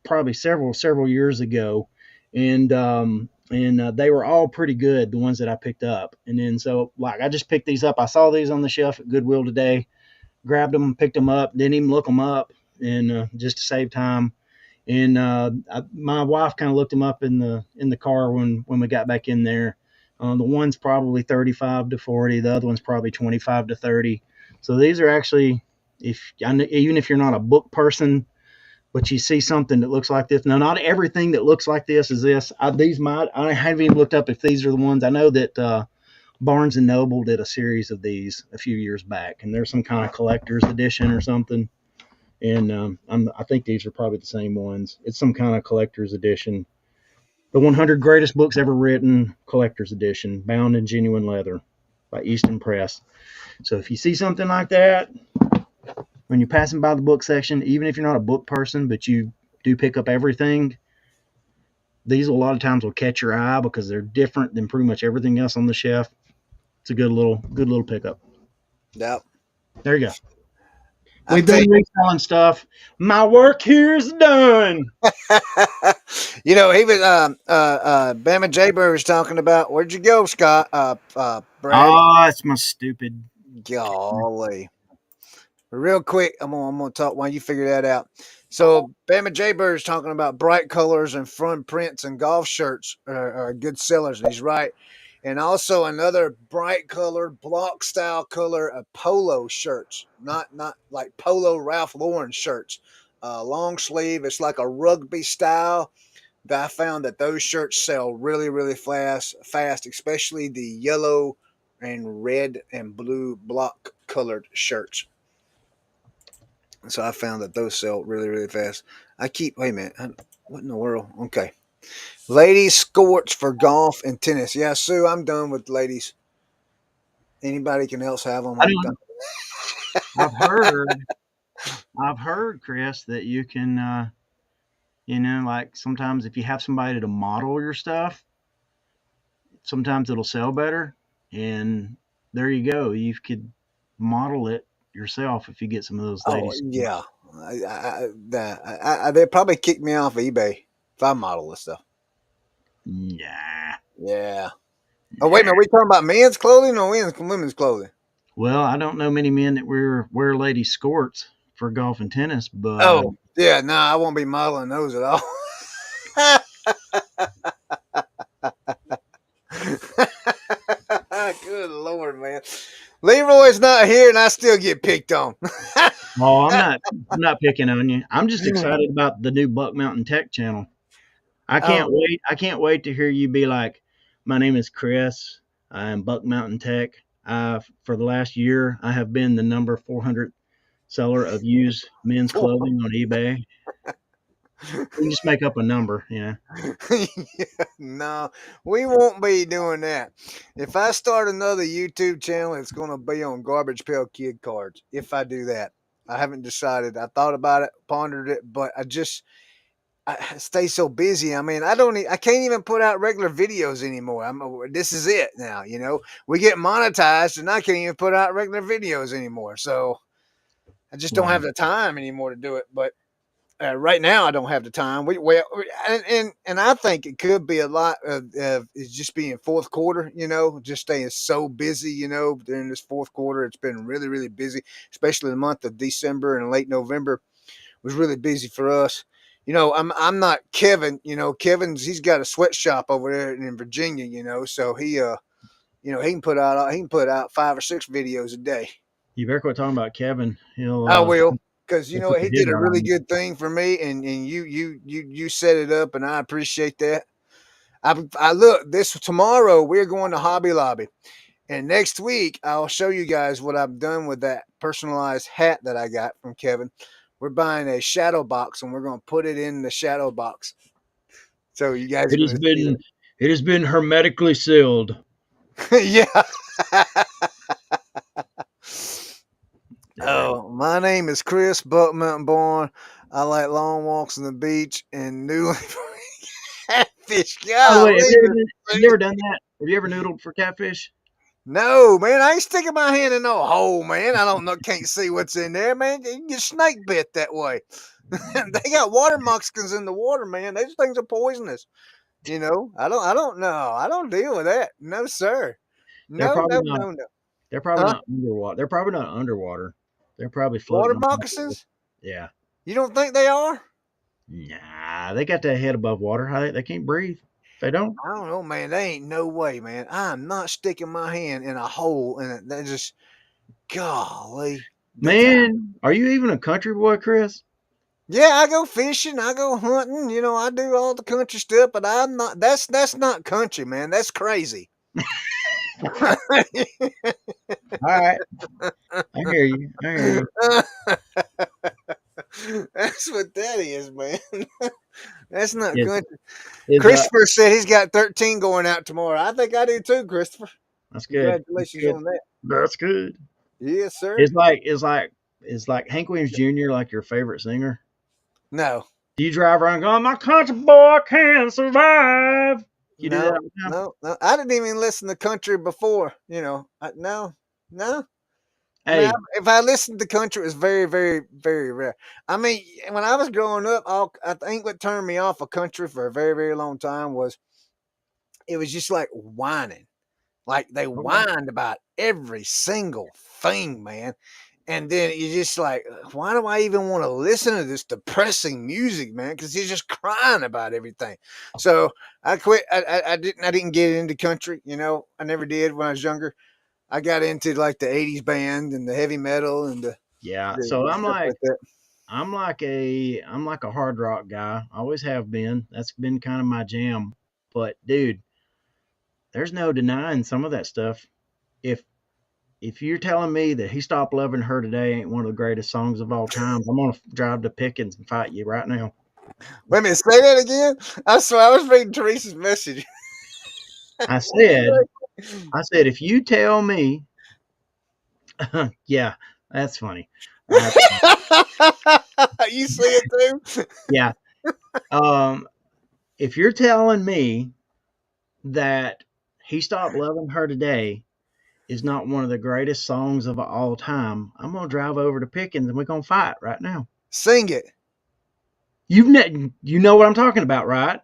probably several years ago, and they were all pretty good. The ones that I picked up, and then so like I just picked these up. I saw these on the shelf at Goodwill today, grabbed them, picked them up, didn't even look them up, and just to save time. And my wife kind of looked them up in the car when we got back in there. The one's probably 35 to 40. The other one's probably 25 to 30. So these are actually, if even if you're not a book person, but you see something that looks like this. Now, not everything that looks like this is this. I haven't even looked up if these are the ones. I know that Barnes and Noble did a series of these a few years back, and there's some kind of collector's edition or something. And I think these are probably the same ones. It's some kind of collector's edition. The 100 Greatest Books Ever Written Collector's Edition, bound in genuine leather by Easton Press. So if you see something like that, when you're passing by the book section, even if you're not a book person, but you do pick up everything, these a lot of times will catch your eye because they're different than pretty much everything else on the shelf. It's a good little pickup. Yep. There you go. I'm We've telling done reselling stuff. My work here is done. he was Bama Jaybird was talking about where'd you go, Scott? Brad. Oh, it's my stupid. Golly. Real quick, I'm gonna talk while you figure that out. So Bama Jaybird is talking about bright colors and fun prints and golf shirts are good sellers, and he's right. And also another bright color, block style color of polo shirts, not like polo Ralph Lauren shirts. Long sleeve, it's like a rugby style. I found that those shirts sell really fast, especially the yellow and red and blue block colored shirts. So I found that those sell really fast. Wait a minute, what in the world? Okay, ladies skirts for golf and tennis. Yeah, Sue, I'm done with ladies. Anybody can else have them. I don't. I've heard. I've heard, Chris, that you can. Like sometimes if you have somebody to model your stuff, sometimes it'll sell better. And there you go. You could model it yourself if you get some of those Oh ladies. yeah, they'd probably kick me off eBay if I model this stuff. Nah, Yeah. Oh wait a nah. minute, we talking about men's clothing or women's clothing? Well, I don't know many men that wear lady skirts for golf and tennis, but Oh yeah, no, I won't be modeling those at all. Good lord, man. Leroy's not here, and I still get picked on. oh, I'm not picking on you. I'm just excited about the new Buck Mountain Tech channel. I can't Oh, wait. I can't wait to hear you be like, "My name is Chris. I'm Buck Mountain Tech. For the last year, I have been the number 400 seller of used men's clothing on eBay." You just make up a number, yeah, no, we won't be doing that. If I start another YouTube channel, it's going to be on Garbage Pail Kid cards. If I do that, I haven't decided. I thought about it, pondered it, but I stay so busy. I mean, I can't even put out regular videos anymore. This is it now. We get monetized, and I can't even put out regular videos anymore. So I just don't Wow. have the time anymore to do it. But right now, I don't have the time. And I think it could be a lot of it's just being fourth quarter. Just staying so busy. During this fourth quarter, it's been really, really busy, especially the month of December and late November was really busy for us. I'm not Kevin. He's got a sweatshop over there in Virginia. So he can put out 5 or 6 videos a day. You better quit talking about Kevin. I will, because He'll put the he hit did a out really on you. good thing for me, and you set it up, and I appreciate that. I look this tomorrow. We're going to Hobby Lobby, and next week I'll show you guys what I've done with that personalized hat that I got from Kevin. We're buying a shadow box, and we're going to put it in the shadow box. So you guys are It going has to see been it has been hermetically sealed. that. Yeah. Yeah. Oh, my name is Chris Buck Mountain Born. I like long walks on the beach and newly catfish. By the way, Golly, have you ever done that? Have you ever noodled for catfish? no, man, I ain't sticking my hand in no hole, man. I don't know, can't see what's in there, man. You get snake bit that way. They got water moccasins in the water, man. Those things are poisonous. I don't know. I don't deal with that. No, sir. They're No, probably no, not. no, no. They're probably Huh? not underwater. They're probably not underwater. They're probably Water floating on top of it. moccasins? Yeah. You don't think they are? Nah, they got their head above water. How they can't breathe. They don't. I don't know, man. They ain't no way, man. I'm not sticking my hand in a hole and that just golly. Man, are you even a country boy, Chris? Yeah, I go fishing, I go hunting, I do all the country stuff, but I'm not that's not country, man. That's crazy. All right. I hear you. I hear you. That's what that is, man. That's not Is country. is Christopher said he's got 13 going out tomorrow. I think I do too, Christopher. that's good. That's Congratulations good. on that. That's good. Yes, sir. It's like Hank Williams Jr. like your favorite singer. No, Do you drive around going, "My country boy can survive"? You do that no, all the time? no, no. I didn't even listen to country before. No, no. I mean, Hey, if I listened to country, it was very, very, very rare. I mean, when I was growing up, I think what turned me off of country for a very, very long time was it was just like whining. Like they okay. whined about every single thing, man. And then you're just like, why do I even want to listen to this depressing music, man? Because he's just crying about everything. So I quit. I didn't get into country. I never did when I was younger. I got into like the '80s band and the heavy metal and the, Yeah. the, So the I'm stuff like like that. I'm like a hard rock guy. I always have been. That's been kind of my jam. But dude, there's no denying some of that stuff. If if you're telling me that "He Stopped Loving Her Today" ain't one of the greatest songs of all time, I'm gonna drive to Pickens and fight you right now. Wait a minute, say that again. I was reading Teresa's message. I said, I said, if you tell me Yeah, that's funny. Uh, You see it too? yeah. Um, if you're telling me that He Stopped Loving Her Today is not one of the greatest songs of all time, I'm gonna drive over to Pickens and we're gonna fight right now. Sing it. You know what I'm talking about, right?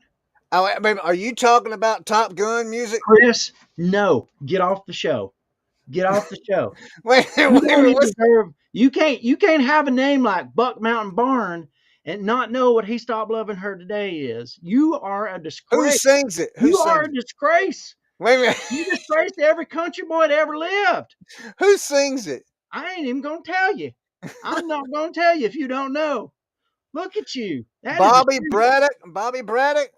Oh, I mean, are you talking about Top Gun music? Chris, no, get off the show. Get off the show. Wait, You wait, don't even what's deserve. You can't have a name like Buck Mountain Barn and not know what He Stopped Loving Her Today is. You are a who disgrace. sings it? Who You are sings a it? disgrace. Wait a minute. You disgrace to every country boy that ever lived. Who sings it? I ain't even gonna tell you. I'm not gonna tell you if you don't know. Look at you. That is a Bobby shame. Braddock? Bobby Braddock?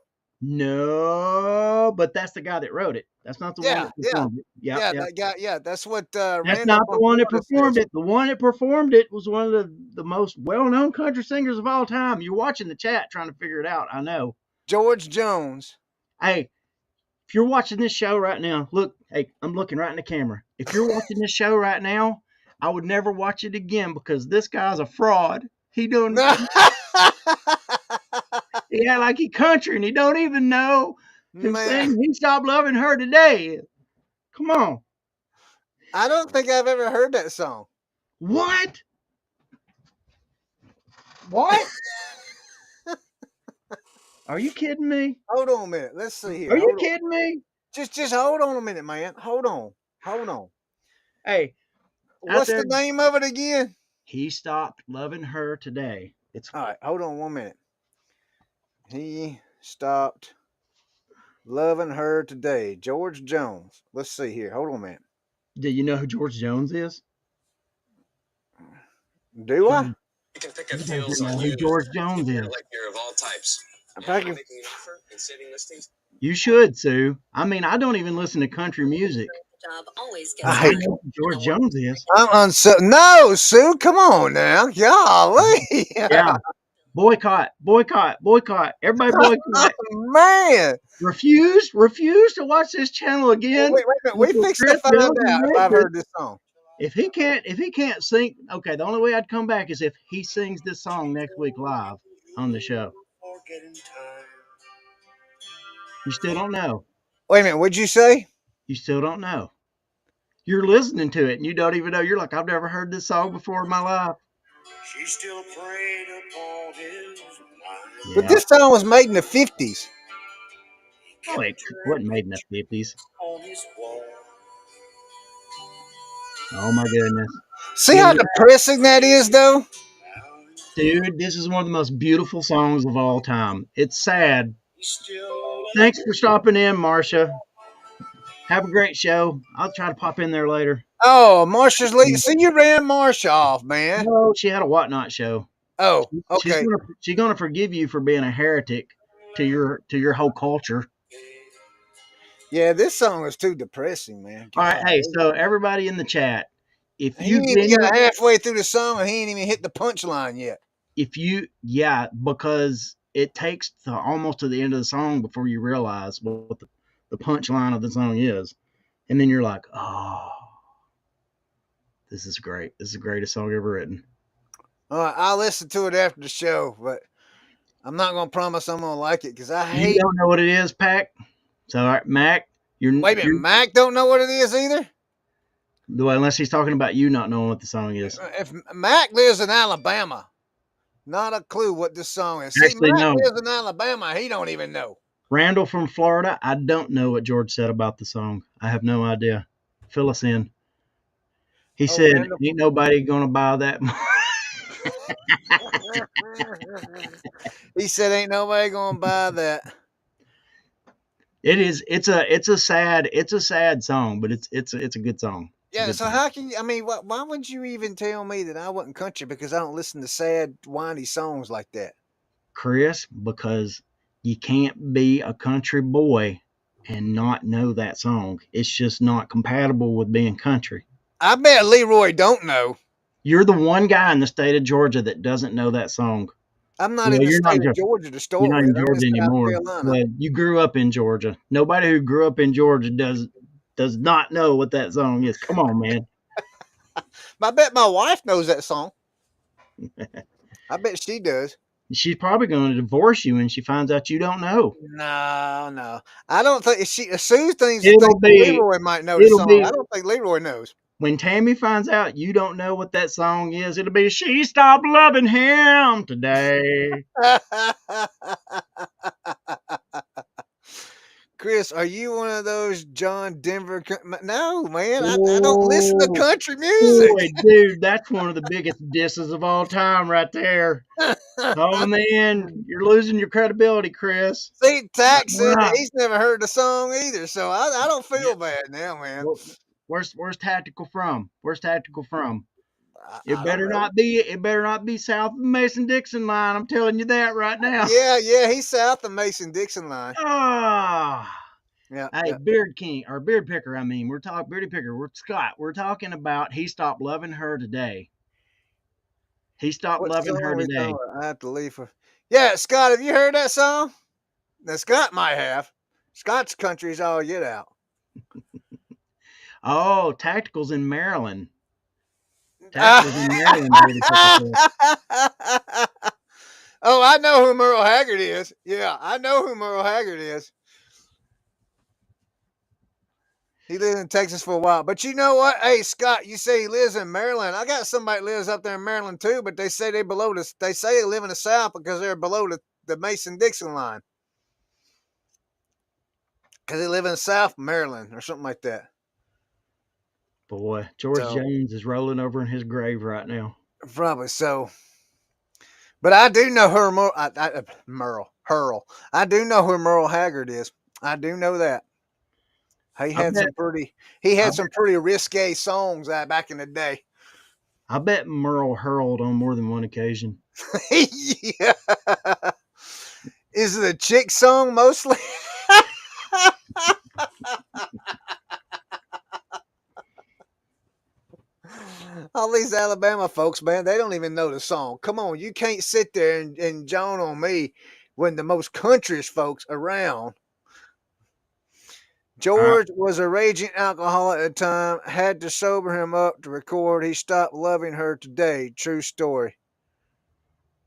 No, but that's the guy that wrote it. That's not the one Yeah, that yeah, performed it. Yep, yeah. yep. That guy. Yeah, that's what That's Randall not the from one that Florida performed says. it. The one that performed it was one of the most well-known country singers of all time. You're watching the chat trying to figure it out. I know. George Jones. Hey, if you're watching this show right now, look, hey, I'm looking right in the camera. If you're watching this show right now, I would never watch it again because this guy's a fraud. He don't he act like he country and he don't even know who Man, sings He Stopped Loving Her Today. Come on. I don't think I've ever heard that song. What? What? Are you kidding me? Hold on a minute. Let's see here. Are you Hold on. kidding me? Just hold on a minute, man. Hold on. Hold on. Hey, out What's there, the name of it again? He Stopped Loving Her Today. It's All right, hold on 1 minute. He stopped loving her today. George Jones. Let's see here. Hold on a minute. Do you know who George Jones is? Do I? You Can pick up don't deals on know who used George Jones gear is. like gear of all types. If I can, Making an offer and saving listings. You should, Sue. I mean, I don't even listen to country music, I but I hate. know who George Jones is. I'm no, Sue. Come on now, golly. Yeah. Boycott, boycott, boycott. Everybody Oh boycott. man. Refuse to watch this channel Wait, again wait a minute. We until fixed to Chris find builds a out if I've record. heard this song. If he can't sing, okay, the only way I'd come back is if he sings this song next week live on the show. You still don't know. Wait a minute. What'd you say? You still don't know. You're listening to it and you don't even know. You're like, I've never heard this song before in my life. She still preyed upon his mind. But Yeah. this song was made in the 50s. Oh, it wasn't made in the 50s. On his wall. Oh my goodness. See Get how it? depressing that is, though. Dude, this is one of the most beautiful songs of all time. It's sad. He still Thanks for stopping in, Marcia. Have a great show. I'll try to pop in there later. Oh, Marsha's leaving. See, you ran Marsha off, man. No, she had a whatnot show. Oh, She's okay. gonna forgive you for being a heretic to your whole culture. Yeah, this song is too depressing, man. All right, God, hey, so everybody in the chat, if he you ain't even got halfway through the song and he ain't even hit the punchline yet. yeah, because it takes to almost to the end of the song before you realize what the punchline of the song is, and then you're like, oh, this is great. This is the greatest song ever written. All right, I'll listen to it after the show, but I'm not gonna promise I'm gonna like it because I You hate. don't know what it is, Pac. So, all right, Mac, Wait a minute, Mac don't know what it is either. well, unless he's talking about you not knowing what the song is. If Mac lives in Alabama, not a clue what this song is. See, Actually, Mac no. lives in Alabama. He don't even know. Randall from Florida, I don't know what George said about the song. I have no idea. Fill us in. He said, Randall. ain't nobody going to buy that. He said, "Ain't nobody gonna buy that." It's a sad song, but it's a good song. It's a Yeah, good so song. how can you? I mean, why would you even tell me that I wasn't country because I don't listen to sad, whiny songs like that? Chris, because you can't be a country boy and not know that song. It's just not compatible with being country. I bet Leroy don't know. You're the one guy in the state of Georgia that doesn't know that song. I'm not Well, in the you're not state in of Georgia to You're start not with. in I'm in Georgia South anymore. Carolina. Well, you grew up in Georgia. Nobody who grew up in Georgia does not know what that song is. Come on, man. I bet my wife knows that song. I bet she does. She's probably going to divorce you when she finds out you don't know. No, no. I don't think Sue thinks It'll be, Leroy might know the it'll song. be I don't think Leroy knows. when Tammy finds out you don't know what that song is. It'll be she stopped loving him today. Chris, are you one of those John Denver? No, man. I don't listen to Oh, country music. boy, dude, that's one of the biggest disses of all time, right there. Oh man, you're losing your credibility, Chris. See, Tack said that Wow. he's never heard the song either, so I don't Yeah. feel bad now, man. Well, where's tactical from? Where's tactical from? I don't know. It better not be south of the Mason Dixon line. I'm telling you that right now. Yeah, he's south of Mason Dixon line. Ah. Yeah, Hey, yeah. Beard King or Beard Picker, I mean, we're talking Beardy Picker, we're Scott. We're talking about he stopped loving her today. He stopped What loving song her are we talking today. about? I have to leave for. Yeah, Scott, have you heard that song? Now Scott might have. Scott's country's all get out. Oh, Tactical's in Maryland. oh, Tactical's in Maryland, Beardy Picker said. I know who Merle Haggard is. Yeah, I know who Merle Haggard is. He lived in Texas for a while. But you know what? Hey, Scott, you say he lives in Maryland. I got somebody lives up there in Maryland too, but they say they say they live in the South because they're below the Mason Dixon line. Because they live in South Maryland or something like that. Boy, George So Jones is rolling over in his grave right now. probably so. But I do know who Merle Hurl. I do know who Merle Haggard is. I do know that. He I had bet some pretty he I had bet some pretty risque songs back in the day. I bet Merle hurled on more than one occasion. yeah. Is it a chick song mostly? All these Alabama folks, man, they don't even know the song. Come on, you can't sit there and John on me when the most countryest folks around. I, George was a raging alcoholic at the time, had to sober him up to record He Stopped Loving Her Today. True story.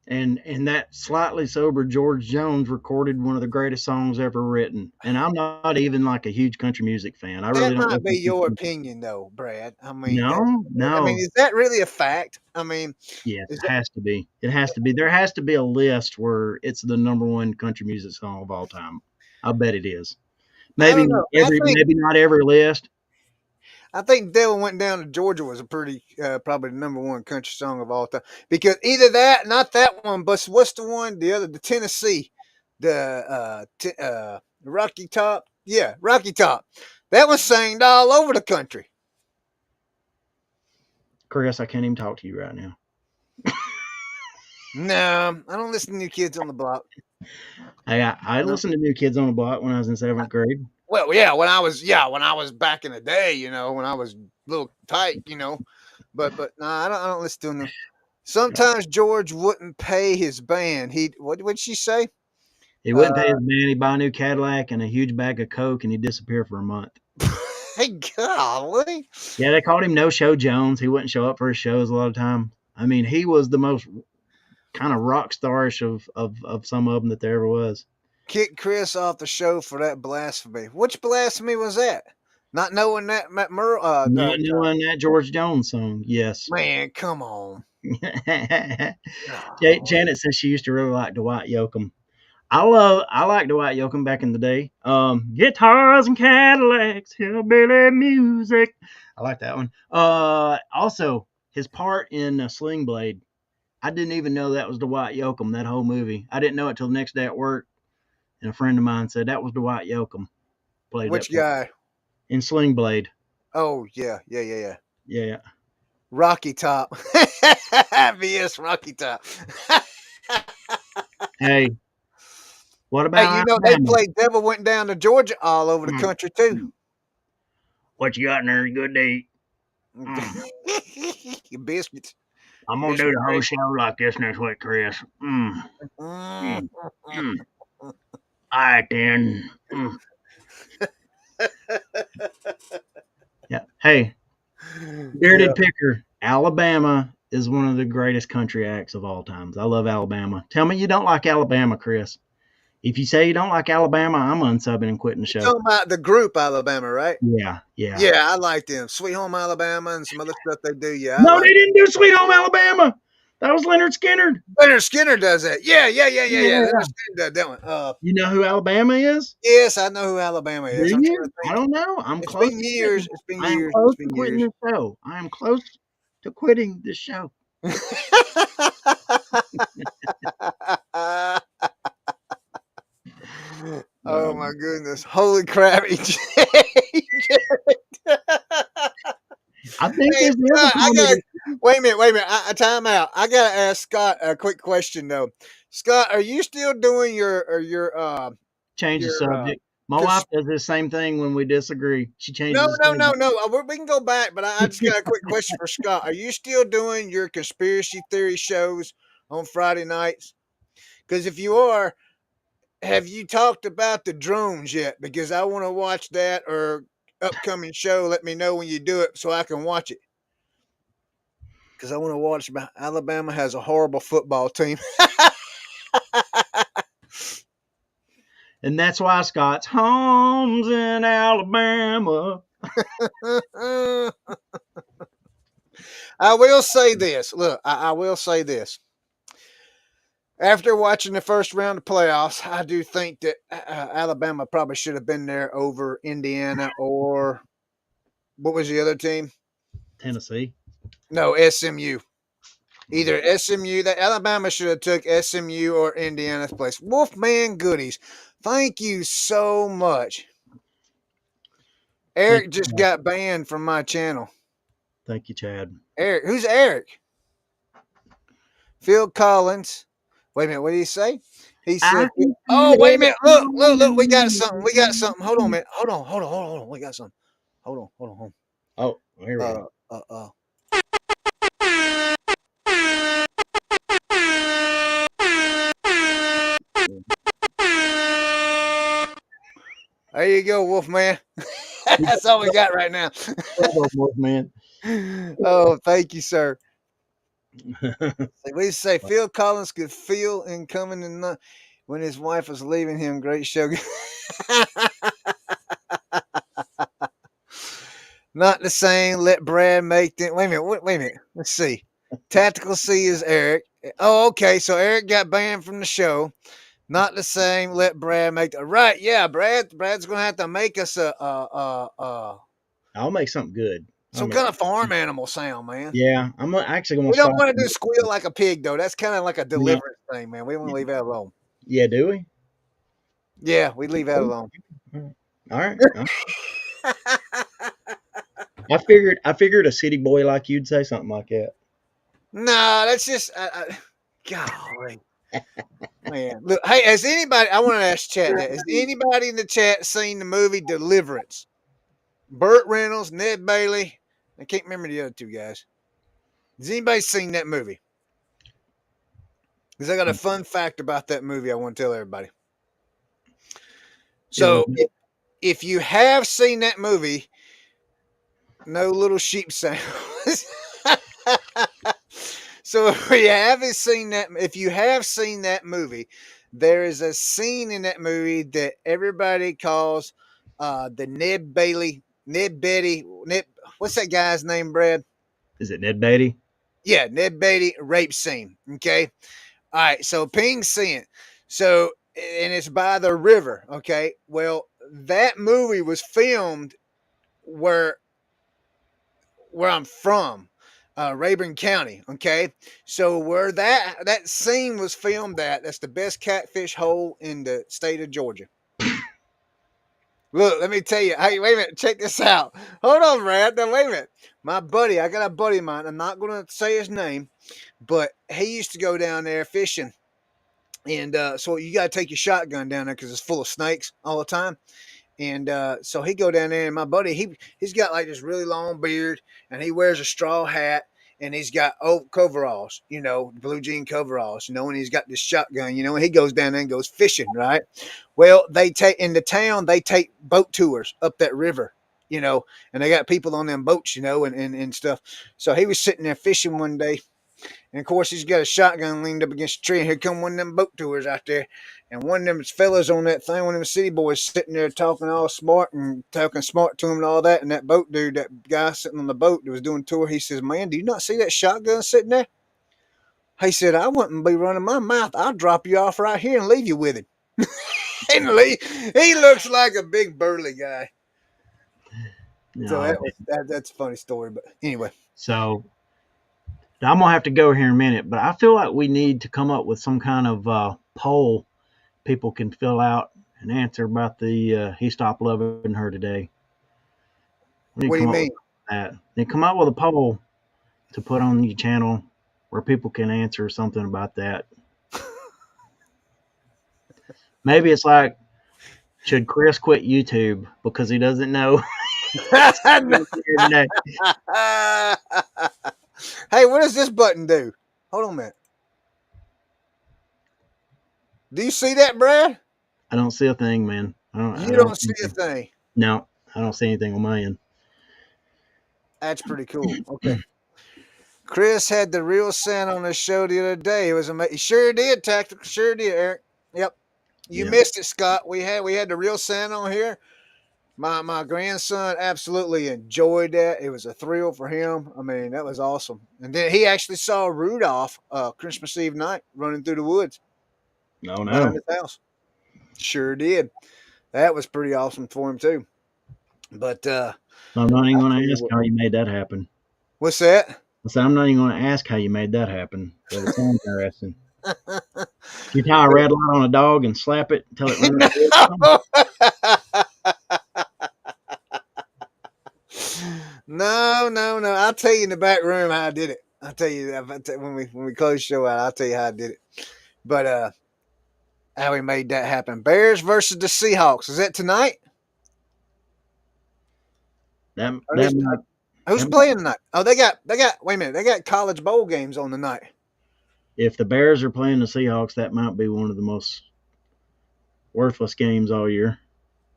and that slightly sober George Jones recorded one of the greatest songs ever written. And I'm not even like a huge country music fan. I That really don't might be listen your to. opinion, though, Brad. No, no. Is that really a fact? Yes, Is it that has to be. It has to be. There has to be a list where it's the number one country music song of all time. I bet it is. I don't know. Maybe not every list. I think "Devil Went Down to Georgia" was a pretty probably the number one country song of all time. Because either that, not that one, but what's the one? The Tennessee, the Rocky Top. Yeah, Rocky Top. That was sang all over the country. Chris, I can't even talk to you right now. No, I don't listen to New Kids on the Block. I No. listened to New Kids on the Block when I was in seventh grade. Well, when I was back in the day, when I was a little tight, but no, I don't listen to them. Sometimes George wouldn't pay his band. What would she say? He wouldn't pay Uh, his man. He'd buy a new Cadillac and a huge bag of Coke, and he'd disappear for a month. hey, golly. Yeah, they called him No Show Jones. He wouldn't show up for his shows a lot of time. I mean, he was the most kind of rock starish of some of them that there ever was. Kick Chris off the show for that blasphemy. Which blasphemy was that? Not knowing that Matt Merle. Not knowing that George Jones song, yes. Man, come on. Janet says she used to really like Dwight Yoakam. I like Dwight Yoakam back in the day. Guitars and Cadillacs, hillbilly music. I like that one. Also his part in Sling Blade. I didn't even know that was Dwight Yoakam. That whole movie. I didn't know it till the next day at work, and a friend of mine said that was Dwight Yoakam. Played that Which part guy? in Sling Blade. Oh, yeah. Yeah. Rocky Top. VS Rocky Top. Hey, what Hey, about they Alabama? played Devil Went Down to Georgia all over the Mm, country, too. mm. What you got in there? Good to eat. Mm. Biscuits. I'm gonna do Biscuit the whole gravy. show like this next week, Chris. Mm, Mm. mm, mm. All right then. Mm. Yeah. Hey, Yeah. bearded picker. Alabama is one of the greatest country acts of all times. I love Alabama. Tell me you don't like Alabama, Chris. If you say you don't like Alabama, I'm unsubbing and quitting the You're show. talking about the group Alabama, right? Yeah, yeah. Yeah, I like them. Sweet Home Alabama and some other stuff they do. Yeah, I No, they like. didn't do Sweet Home Alabama. That was Leonard Skinner. Leonard Skinner does that. Yeah. Leonard Yeah. Skinner does that one. You know who Alabama is? Yes, I know who Alabama Do is. I'm trying you? to I think. don't know. I'm It's close been to years. quitting. It's been I am years. It's close to been quitting years. this show. I am close to quitting this show. Oh my goodness! Holy crap! Hey, I think there's the other Scott, I got. comedy. Wait a minute. Wait a minute. Time out. I gotta ask Scott a quick question though. Scott, are you still doing Change the your subject. My wife cons- does the same thing when we disagree. She no, changes the subject. We can go back, but I just got a quick question for Scott. Are you still doing your conspiracy theory shows on Friday nights? Because if you are, have you talked about the drones yet? Because I want to watch that or upcoming show. Let me know when you do it so I can watch it. Because I want to watch. Alabama has a horrible football team. And that's why Scott's home's in Alabama. I will say this. Look, I will say this. After watching the first round of playoffs, I do think that Alabama probably should have been there over Indiana or what was the other team? Tennessee. No, SMU. Either SMU, that Alabama should have took SMU or Indiana's place. Wolfman Goodies, thank you so much. Thank Eric you, just got banned from my channel. Thank you, Chad. Eric, who's Eric? Phil Collins. Wait a minute, what did he say? He I said, can "Oh, feel wait a it minute! Look! We got something. We got something. Hold on a coming." minute. Hold on. We got something. Hold on. Oh, here we go. Uh, uh, uh. There you go, Wolfman. That's all we got right now. Man. Oh, thank you, sir. We say Phil Collins could feel incoming and not when his wife was leaving him. Great show. Not the same. Let Brad make them. Wait a minute. Wait a minute. Let's see. Tactical C is Eric. Oh, okay. So Eric got banned from the show. Not the same. Let Brad make the right. Yeah, Brad's gonna have to make us I'll make something good. some kind of farm animal sound, man. Yeah, I'm actually going We to don't stop. want to do squeal like a pig though. That's kind of like a No, deliverance thing, man. We want to leave that alone. yeah, do we? Yeah, we leave that alone. All right. I figured a city boy like you'd say something like that. No, that's just golly. Man, look, hey, has anybody? I want to ask chat that. Has anybody in the chat seen the movie Deliverance? Burt Reynolds, Ned Bailey. I can't remember the other two guys. Has anybody seen that movie? Because I got a fun fact about that movie I want to tell everybody. So, if you have seen that movie, no little sheep sounds. So if you have seen that movie, there is a scene in that movie that everybody calls the Ned Bailey, what's that guy's name, Brad? Is it Ned Beatty? Yeah, Ned Beatty rape scene. Okay. All right. So Ping scene. So, and it's by the river. Okay. Well, that movie was filmed where I'm from. Rayburn County. Okay, so where that scene was filmed at, that's the best catfish hole in the state of Georgia. Look, let me tell you. Hey, wait a minute. Check this out. Hold on, Brad. Now, wait a minute. My buddy, I got a buddy of mine. I'm not going to say his name, but he used to go down there fishing. And so you got to take your shotgun down there because it's full of snakes all the time. And so he go down there, and my buddy, he's got like this really long beard, and he wears a straw hat, and he's got coveralls, blue jean coveralls, and he's got this shotgun, and he goes down there and goes fishing, right? Well, they take boat tours up that river, you know, and they got people on them boats, you know, and stuff. So he was sitting there fishing one day, and of course he's got a shotgun leaned up against a tree, and here come one of them boat tours out there, and one of them fellas on that thing, one of them city boys sitting there talking all smart and talking smart to him and all that, and that boat dude, that guy sitting on the boat that was doing tour, he says, "Man, do you not see that shotgun sitting there?" He said, "I wouldn't be running my mouth. I'll drop you off right here and leave you with him." And he looks like a big burly guy. So No. that's a funny story. But anyway, So I'm gonna have to go here in a minute, but I feel like we need to come up with some kind of poll people can fill out and answer about the he stopped loving her today. We need what to do you come up mean? with that. They come up with a poll to put on your channel where people can answer something about that. Maybe it's like, should Chris quit YouTube because he doesn't know? Hey, what does this button do? Hold on a minute. Do you see that, Brad? I don't see a thing, man. You I don't don't see a thing. No, I don't see anything on my end. That's pretty cool. Okay. Chris had the real Santa on his show the other day. It was amazing. Sure did, Tactical. Sure did, Eric. Yep. You Yeah. missed it, Scott. We had the real Santa on here. My grandson absolutely enjoyed that. It was a thrill for him. I mean, that was awesome. And then he actually saw Rudolph Christmas Eve night running through the woods No, behind no. his house. Sure did. That was pretty awesome for him too. But I'm not even I going tell to you ask what, how you made that happen. what's that? I said, I'm not even going to ask how you made that happen, but it sounds interesting. You tie a red light on a dog and slap it until it runs away from No. No. I'll tell you in the back room how I did it. I'll tell you when we close the show out. I'll tell you how I did it. But how we made that happen. Bears versus the Seahawks. Is that tonight? that. Or That might, who's that playing tonight? Oh, they got. Wait a minute. They got college bowl games on tonight. if the Bears are playing the Seahawks, that might be one of the most worthless games all year.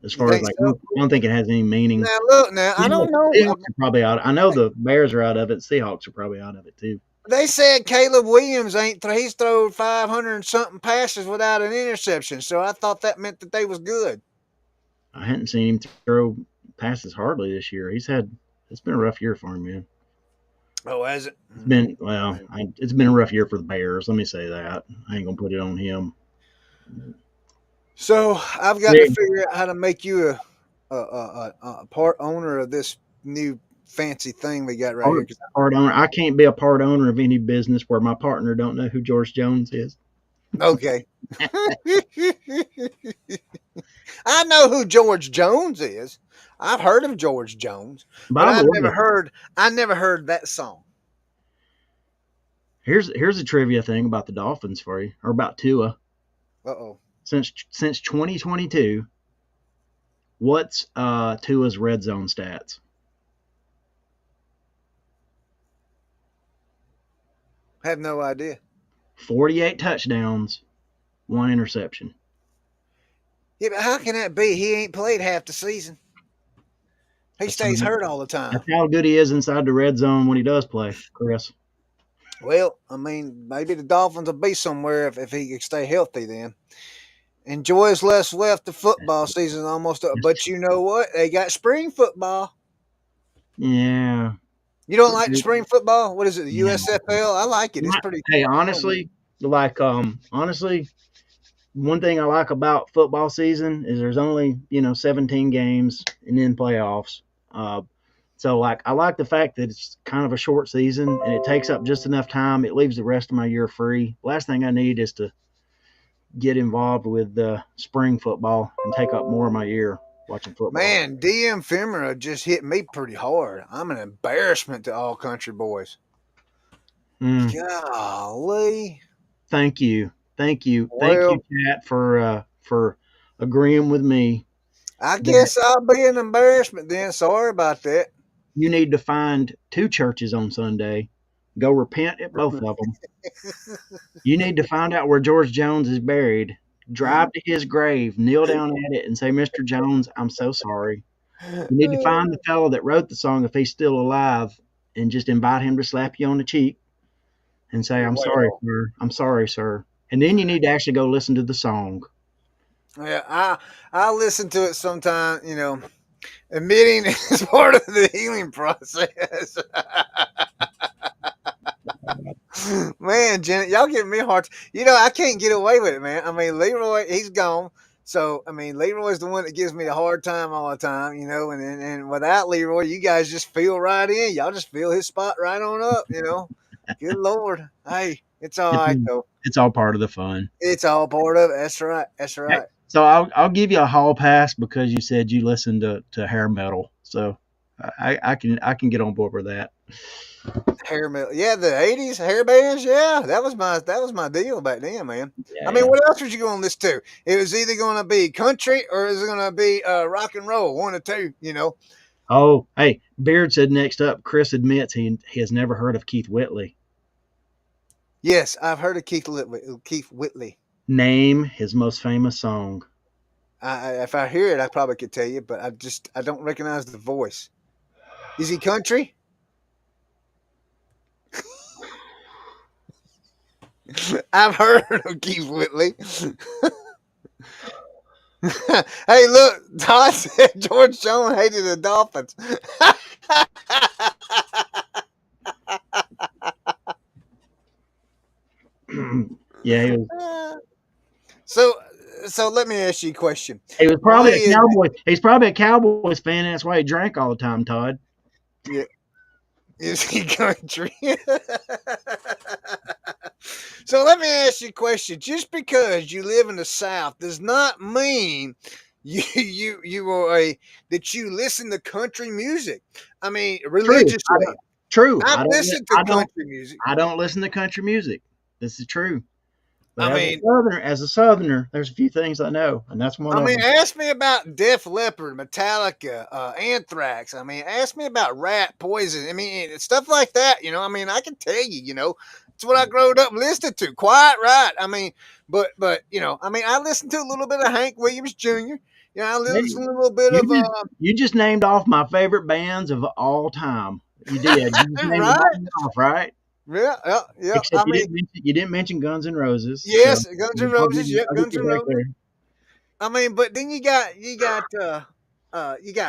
As You far as think like, so? I don't think it has any meaning. Now look. Now I don't know. Seahawks are probably out. I know the Bears are out of it. Seahawks are probably out of it too. They said Caleb Williams he's thrown 500 and something passes without an interception. So I thought that meant that they was good. I hadn't seen him throw passes hardly this year. It's been a rough year for him, man. Oh, has it? It's been it's been a rough year for the Bears. Let me say that. I ain't gonna put it on him. So I've got to figure out how to make you a part owner of this new fancy thing we got right here. Part owner. I can't be a part owner of any business where my partner don't know who George Jones is. Okay. I know who George Jones is. I've heard of George Jones, but I never heard that song. Here's a trivia thing about the Dolphins for you, or about Tua. Uh-oh. Since 2022, what's Tua's red zone stats? I have no idea. 48 touchdowns, 1 interception. Yeah, but how can that be? He ain't played half the season. He stays hurt all the time. That's how good he is inside the red zone when he does play, Chris. Well, I mean, maybe the Dolphins will be somewhere if he can stay healthy then. Enjoys less left. The football season almost up. But you know what? They got spring football. Yeah. You don't like the spring football? What is it, the Yeah. USFL? I like it. It's pretty cool. Hey, honestly, one thing I like about football season is there's only 17 games and then playoffs. So I like the fact that it's kind of a short season and it takes up just enough time. It leaves the rest of my year free. Last thing I need is to get involved with spring football and take up more of my year watching football. Man, DM Femera just hit me pretty hard. I'm an embarrassment to all country boys. Golly. Thank you, Thank you, Chat, for agreeing with me. I guess I'll be an embarrassment then. Sorry about that. You need to find 2 churches on Sunday. Go repent at both of them. You need to find out where George Jones is buried. Drive to his grave, kneel down at it, and say, "Mr. Jones, I'm so sorry. You need to find the fellow that wrote the song if he's still alive, and just invite him to slap you on the cheek and say, "I'm sorry, Well, sir. I'm sorry, sir." And then you need to actually go listen to the song. yeah, I listen to it sometime. Admitting is part of the healing process. Man, Janet, y'all giving me a hard. I can't get away with it, man. I mean, Leroy, he's gone. So, I mean, Leroy's the one that gives me the hard time all the time, and without Leroy, you guys just feel right in. Y'all just feel his spot right on up. Good Lord. Hey, it's all It's right, though. it's all part of the fun. It's all part of it. That's right. That's Hey, right. so I'll give you a hall pass because you said you listened to hair metal. So I can get on board with that. Hair metal. Yeah, the 80s hair bands. Yeah, that was my deal back then, man. I mean, Yeah. what else was you going to listen to? It was either going to be country or is it going to be rock and roll, one or two. Oh, hey, Beard said next up. Chris admits he has never heard of Keith Whitley. Yes, I've heard of Keith Whitley. Name his most famous song. If I hear it, I probably could tell you, but I don't recognize the voice. Is he country? I've heard of Keith Whitley. Hey, look, Todd said George Jones hated the Dolphins. Yeah, so, so let me ask you a question. he was Why probably a is cowboy. He's probably a Cowboys fan. That's why he drank all the time, Todd. yeah, is he country? So let me ask you a question. Just because you live in the South does not mean you are that you listen to country music. I mean, True. religiously. True. I've listened to I don't. country music. I don't listen to country music. This is true. But I mean, as a southerner, there's a few things I know, and that's one I of mean, them. ask me about Def Leppard, Metallica, Anthrax. I mean, ask me about Rat, Poison. I mean, stuff like that. I mean, I can tell you. It's what I growed up listening to. Quite right. I mean, but I mean, I listened to a little bit of Hank Williams Jr. I Hey, listened to a little bit of you just named off my favorite bands of all time. You did. You just named them right. all off, right? Yeah, yeah, yeah. Except I mean, you didn't mention Guns N' Roses. So yes, Guns N' I'll give Roses. you Yep, I'll get Guns you N' back Roses. there. I mean, but then you got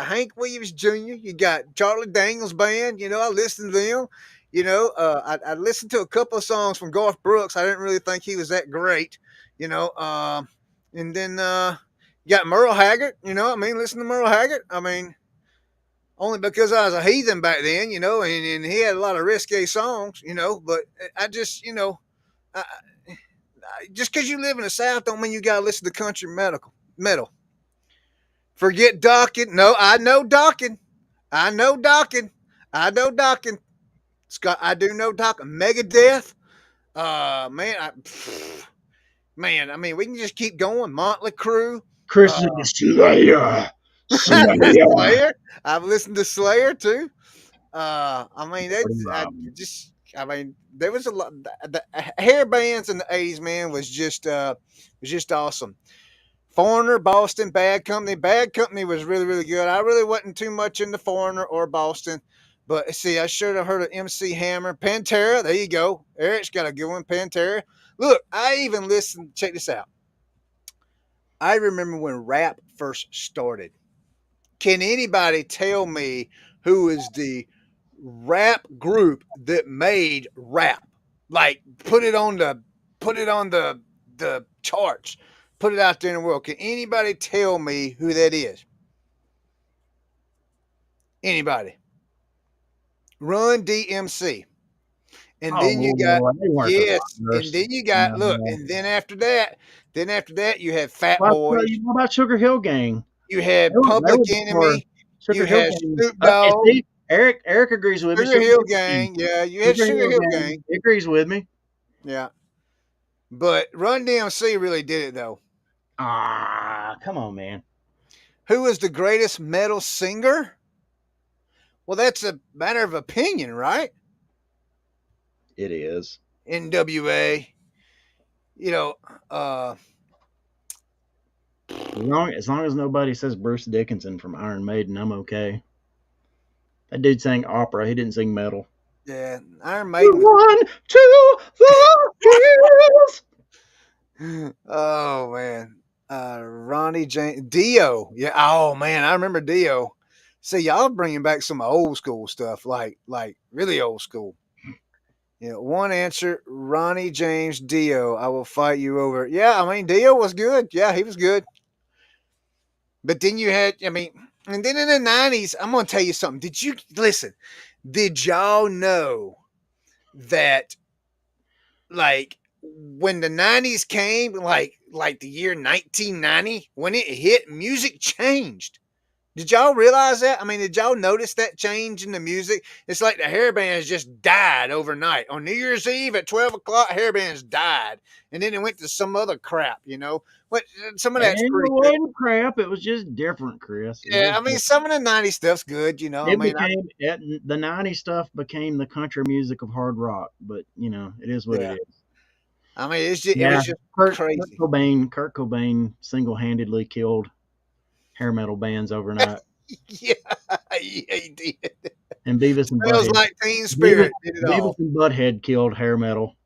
Hank Williams Jr. You got Charlie Daniels Band. I listened to them. I listened to a couple of songs from Garth Brooks. I didn't really think he was that great. You know, and then you got Merle Haggard. I mean, listen to Merle Haggard. I mean, only because I was a heathen back then. And he had a lot of risque songs. But I just, I, just because you live in the South don't mean you got to listen to country metal. Forget Dawkins. No, I know Dawkins. I know Dawkins. I know Dawkins. Scott, I do know Dawkins. Megadeth. Man, man. I mean, we can just keep going. Motley Crue. Chris Uh, is the Slayer. Slayer. Slayer. I've listened to Slayer too. I mean, I mean, there was a lot. The hair bands in the '80s, man, was just awesome. Foreigner, Boston, Bad Company. Bad Company was really, really good. I really wasn't too much into Foreigner or Boston. But see, I should have heard of MC Hammer. Pantera, there you go. Eric's got a good one, Pantera. Look, I even listened, check this out. I remember when rap first started. Can anybody tell me who is the rap group that made rap? Like put it on the charts, put it out there in the world. Can anybody tell me who that is? Anybody? Run DMC. And then you got Oh, they weren't the yes, and rockers. then you got look, No. and then after that you had Fat Well, Boys, what about Sugar Hill Gang? you They had were, they Public were before Enemy, Sugar you Hill had Gang. Snoop Okay, Dogg, see, Eric agrees with me. Sugar Sugar Hill Hill Gang. Gang, yeah, you had Sugar Sugar Hill Hill Gang. Gang, He agrees with me. yeah. But Run DMC really did it though. Ah, come on, man. Who is the greatest metal singer? Well, that's a matter of opinion, right? It is. NWA, you know, uh, As long as nobody says Bruce Dickinson from Iron Maiden, I'm okay. That dude sang opera. He didn't sing metal. Yeah, Iron Maiden. One to the hills. Oh man, Ronnie James Dio. Yeah. Oh man, I remember Dio. See, y'all bringing back some old school stuff, like really old school. Yeah. One answer, Ronnie James Dio. I will fight you over. Yeah, I mean Dio was good. Yeah, he was good. But then you had, I mean, and then in the '90s, I'm gonna tell you something. Did you listen? Did y'all know that like when the '90s came, like the year 1990, when it hit, music changed. Did y'all realize that? I mean, did y'all notice that change in the music? It's like the hair bands just died overnight. On New Year's Eve at 12 o'clock, hair bands died. And then it went to some other crap, you know? What some of And that's it pretty good. wasn't crap. It was just different, Chris. It Yeah, was I mean, different. some of the '90s stuff's good, you know. I It mean, became the '90s stuff became the country music of hard rock, but it is what it yeah. is. I mean, it Yeah, was just Kurt crazy. Cobain. Kurt Cobain single-handedly killed hair metal bands overnight, Yeah, yeah, he did. and Beavis and Smells Butthead. like Teen Beavis, Spirit did it Beavis all. and Butthead killed hair metal.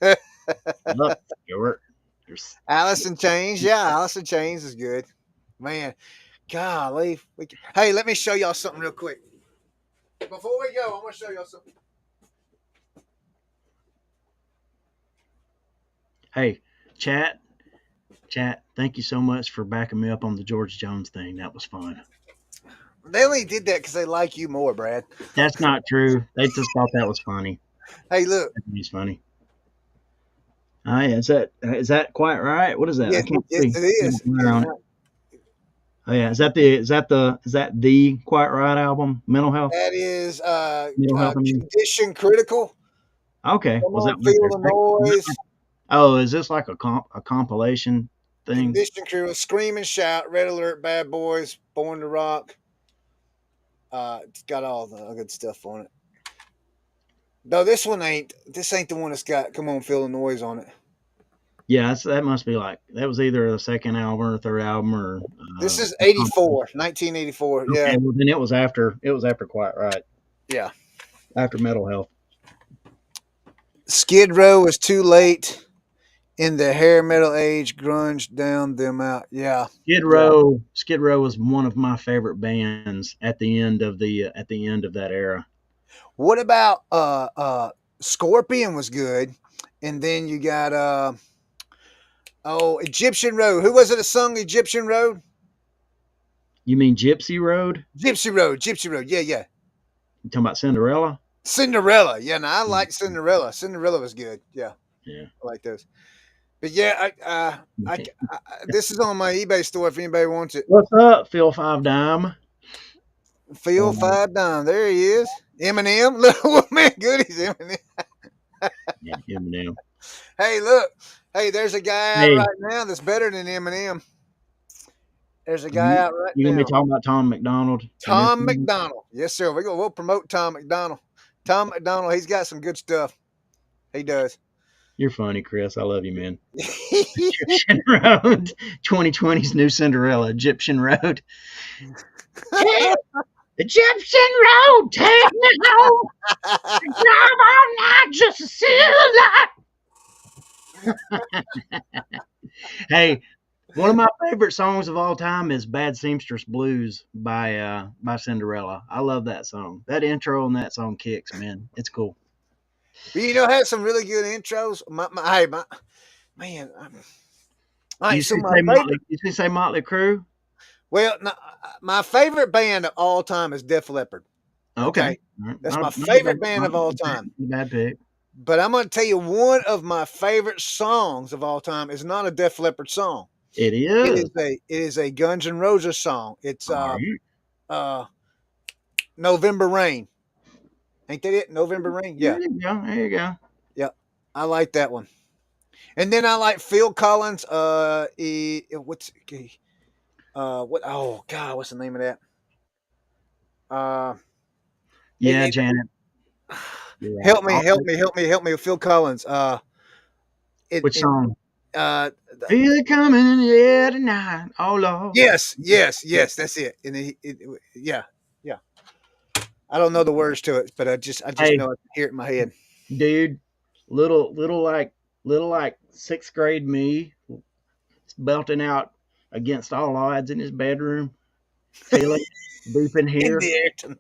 Look, Stuart, you're Alice in Chains, yeah, Alice in Chains is good. Man, golly. Hey, let me show y'all something real quick. Before we go, I'm gonna show y'all something. Hey, chat, thank you so much for backing me up on the George Jones thing. That was fun. They only did that because they like you more, Brad. That's not true. They just thought that was funny. Hey, look. It's funny. Oh yeah, is that quite right? What is that? I Yes, can't yes, see. it See my is. glare on it. Oh yeah, is that the Quite Right album? That is Mental health. I mean, condition critical. okay. Come Was on, that like feel their the second? noise. Oh, is this like a compilation thing? Condition critical. Scream and shout. Red alert. Bad boys. Born to rock. It's got all the good stuff on it. No, this one ain't. This ain't the one that's got "Come on, feel the noise" on it. Yeah, that must be like that was either the second album or third album or This is a compilation. 84, 1984. Yeah, Okay, well then it was after Quite Right, yeah. after Metal Health. Skid Row was too late in the hair metal age. Grunge down them out. Yeah, yeah. Skid Row was one of my favorite bands at the end of that era. What about Scorpion was good, and then you got Egyptian Road. Who was it that sung Egyptian Road? You mean Gypsy Road? Gypsy Road. Gypsy Road. Yeah, yeah. You talking about Cinderella? Cinderella. Yeah, no, I Yeah. like Cinderella. Cinderella was good. Yeah, Yeah. I like those. But yeah, Okay. this is on my eBay store if anybody wants it. What's up, Phil Five Dime? Phil Um, Five Dime. There he is. Eminem. Look, man, goodies. Eminem. yeah, Eminem. Hey, look. Hey, there's a guy out Hey, right now that's better than Eminem. There's a guy you out right you gonna be now. talking about Tom McDonald and his Tom song? McDonald. Yes, sir. We'll promote Tom McDonald. Tom McDonald, he's got some good stuff. He does. You're funny, Chris. I love you, man. Egyptian Road, 2020's new Cinderella, Egyptian Road. Egyptian Road, take me home. Drive all night just to see the light. Hey, one of my favorite songs of all time is "Bad Seamstress Blues" by Cinderella. I love that song. That intro and that song kicks, man. It's cool. But had some really good intros. Hey, man. All right, so my favorite. You see say Motley Crue? Well, no, my favorite band of all time is Def Leppard. Okay, Okay, all right. that's my favorite band of all time. Bad pick. But I'm going to tell you one of my favorite songs of all time is not a Def Leppard song. It It is. is a Guns N' Roses song. It's All right. uh November Rain. Ain't that it? November Rain? There Yeah. you go. There you go. Yeah. I like that one. And then I like Phil Collins. What? Oh God, what's the name of that? Uh, Yeah, it, Janet. You're right. help me. Phil Collins. Which In song? Feel it coming in the air tonight. Oh Lord. yes. That's it. And yeah, yeah. I don't know the words to it, but I just Hey, know I can hear it in my head. dude, little like sixth grade me belting out against all odds in his bedroom. Feel it deep in In here. the air tonight.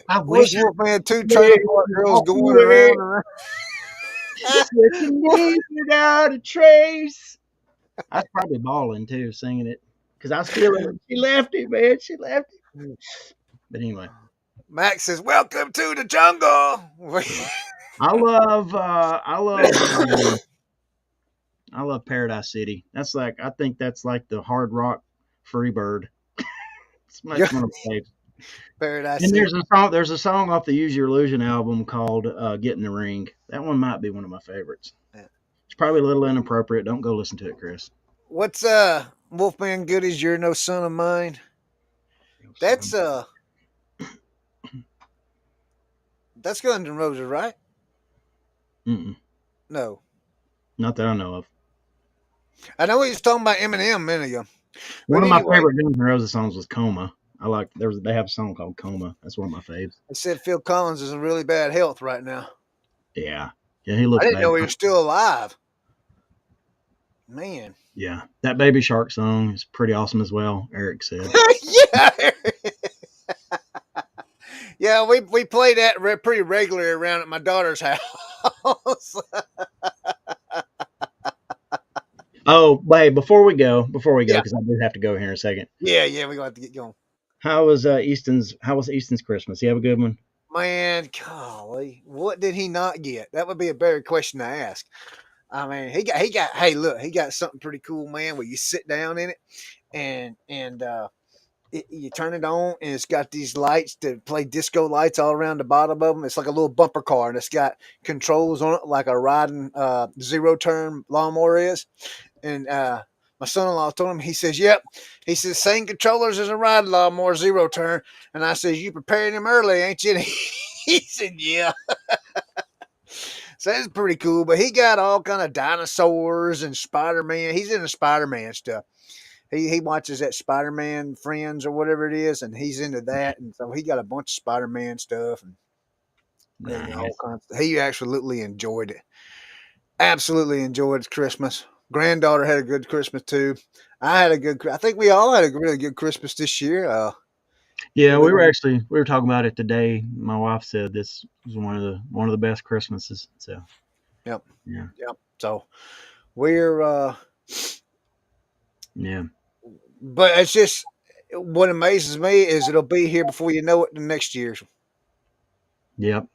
I What's wish I Wolfman Two Trailer could Park Girls walk going around away. and around? Such a name without a trace. I was probably bawling too, singing it because I was feeling it. She left it, man. She left it. But anyway, Max says, "Welcome to the jungle." yeah. I love Paradise City. I think that's like the hard rock Freebird. Yeah, That's one of my favorites. Paradise And City. there's a song off the Use Your Illusion album called "Get in the Ring." That one might be one of my favorites. Yeah. It's probably a little inappropriate. Don't go listen to it, Chris. What's Wolfman Goodies? You're no son of mine. That's that's Guns N' Roses, right? Mm-mm. No, Not that I know of. I know he was talking about Eminem a minute ago. One But of my anyway, favorite Guns N' Roses songs was "Coma." They have a song called "Coma." That's one of my faves. I said Phil Collins is in really bad health right now. Yeah, yeah, he I looks didn't bad. know he was still alive. Man. Yeah, that Baby Shark song is pretty awesome as well. Eric said. Yeah. Yeah, we play that pretty regularly around at my daughter's house. Oh, hey, before we go, Yeah, because I do have to go here in a second. yeah, we're gonna have to get going. How was Easton's Christmas? You have a good one? Man, golly, what did he not get? That would be a better question to ask. I mean, he got. Hey, look, he got something pretty cool, man. Where you sit down in it, and you turn it on, and it's got these lights that play disco lights all around the bottom of them. It's like a little bumper car, and it's got controls on it, like a riding zero turn lawnmower is. And my son-in-law told him, he says, "Yep." He says, "Same controllers as a riding lawnmower, zero turn." And I says, "You preparing him early, ain't you?" And he said, "Yeah." So that's pretty cool. But he got all kind of dinosaurs and Spider-Man. He's into Spider-Man stuff. He watches that Spider-Man Friends or whatever it is, and he's into that. And so he got a bunch of Spider-Man stuff and all Nice. kinds. He absolutely enjoyed it. Absolutely enjoyed his Christmas. Granddaughter had a good Christmas too. I had a good. I think we all had a really good Christmas this year. Yeah, We were, we were talking about it today. My wife said this was one of the best Christmases. So yep, yeah, yep. So we're, yeah, but it's just what amazes me is it'll be here before you know it the next year. yep.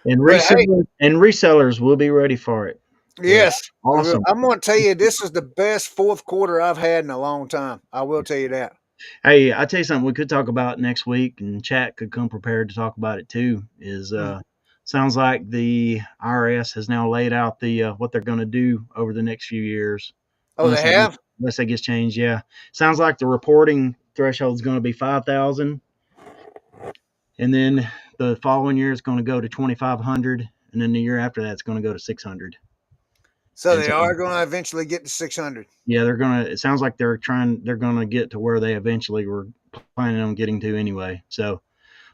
And But hey, resellers will be ready for it. They're yes, we will. awesome. I'm going to tell you this is the best fourth quarter I've had in a long time. I will tell you that. Hey, I tell you something we could talk about next week, and chat could come prepared to talk about it too. Is Mm. sounds like the IRS has now laid out the what they're going to do over the next few years, Oh, they unless it have. unless it gets changed. Yeah, sounds like the reporting threshold is going to be 5,000, and then the following year it's going to go to 2,500, and then the year after that it's going to go to 600. So And they so are going to eventually get to 600. yeah, they're gonna. It sounds like they're gonna get to where they eventually were planning on getting to anyway. So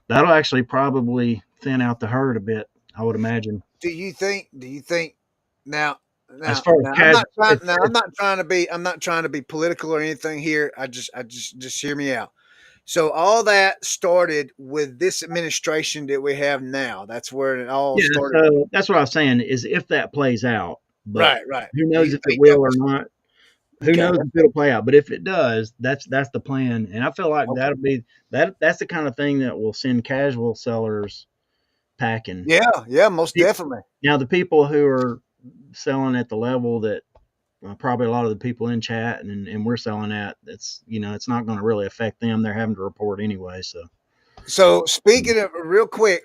that'll actually probably thin out the herd a bit, I would imagine. Do you think? Do you think now? As Now, far as now I'm cash, not trying. Now I'm not trying to be. I'm not trying to be political or anything here. Just hear me out. So all that started with this administration that we have now. That's where it all yeah. started. So that's what I was saying is if that plays out, but Right, right. who Do knows you if it think that will or was not? Who okay? knows if it'll play out? But if it does, that's the plan, and I feel like Okay. that'll be that's the kind of thing that will send casual sellers packing. Yeah, yeah, most definitely. Now the people who are selling at the level that probably a lot of the people in chat and we're selling at, it's not going to really affect them. They're having to report anyway. So So speaking of real quick,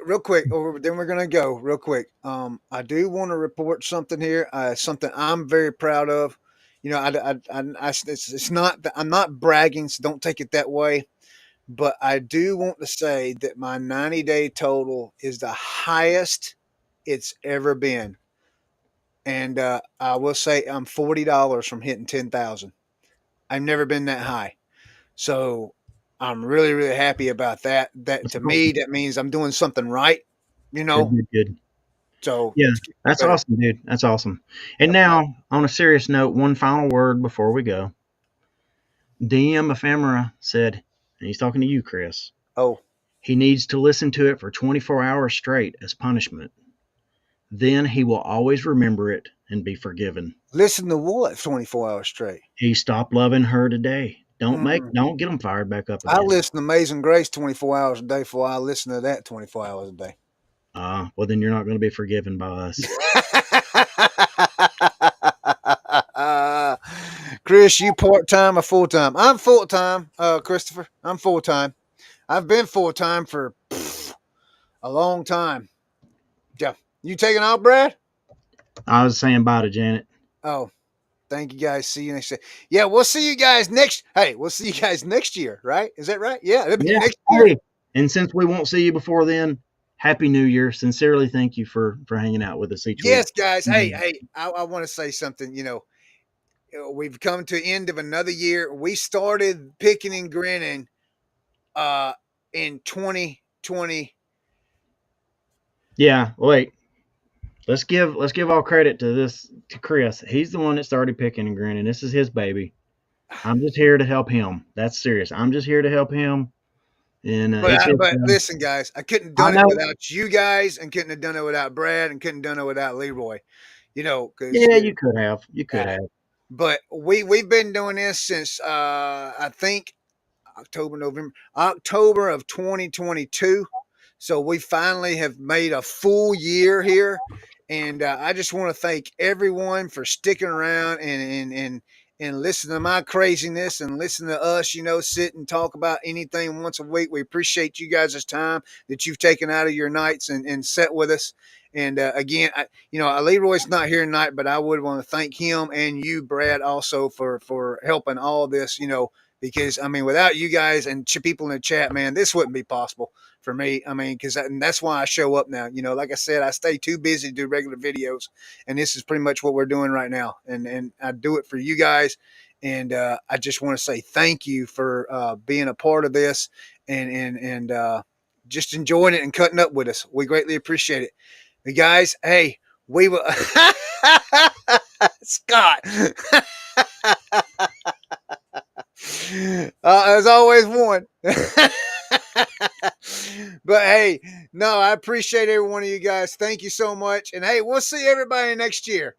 or then we're gonna go real quick. I do want to report something here. Something I'm very proud of. You know, it's not that I'm not bragging, so don't take it that way. But I do want to say that my 90-day total is the highest it's ever been. and I will say I'm $40 from hitting 10,000. I've never been that high, so I'm really really happy about that. That That's to me awesome. that means I'm doing something right, you Good, know. good, good. So Yeah, let's keep it that's better. awesome, dude. That's awesome. And Yep. now, on a serious note, one final word before we go. DM Ephemera said, and he's talking to you, Chris, Oh, he needs to listen to it for 24 hours straight as punishment. Then he will always remember it and be forgiven. listen to what 24 hours straight? He stopped loving her today. Mm. Don't get him fired back up I again. listen to Amazing Grace 24 hours a day before I listen to that 24 hours a day. Well, then you're not going to be forgiven by us. Chris, you part time or full time? I'm full time, Christopher. I'm full time. I've been full time for a long time. Yeah. You taking out, Brad? I was saying bye to Janet. Oh, thank you guys. See you next year. Yeah, we'll see you guys next. Hey, we'll see you guys next year, right? Is that right? Yeah, it'll be Yeah. next year. Hey, and since we won't see you before then, Happy New Year. Sincerely, thank you for hanging out with us each week. Yes, guys. Hey, I want to say something. We've come to the end of another year. We started Pickin and Grinning uh, in 2020. Yeah. Wait. Let's give all credit to Chris. He's the one that started Picking and Grinning. This is his baby. I'm just here to help him. That's serious. I'm just here to help him, and But it's his. but listen, guys, I couldn't have I done it know. without you guys, and couldn't have done it without Brad, and couldn't have done it without Leroy. Because Yeah, you could have. You could have. but we've been doing this since I think October of 2022. So we finally have made a full year here, and I just want to thank everyone for sticking around and listen to my craziness and listen to us, sit and talk about anything once a week. We appreciate you guys' time that you've taken out of your nights and sat with us. And again, Leroy's not here tonight, but I would want to thank him and you, Brad, also for helping all this. Because I mean, without you guys and people in the chat, man, this wouldn't be possible for me. I mean, and that's why I show up now. Like I said, I stay too busy to do regular videos, and this is pretty much what we're doing right now. And I do it for you guys, and I just want to say thank you for being a part of this and just enjoying it and cutting up with us. We greatly appreciate it, you guys. Hey, we will. Scott. There's always one. But hey, no, I appreciate every one of you guys. Thank you so much. And hey, we'll see everybody next year.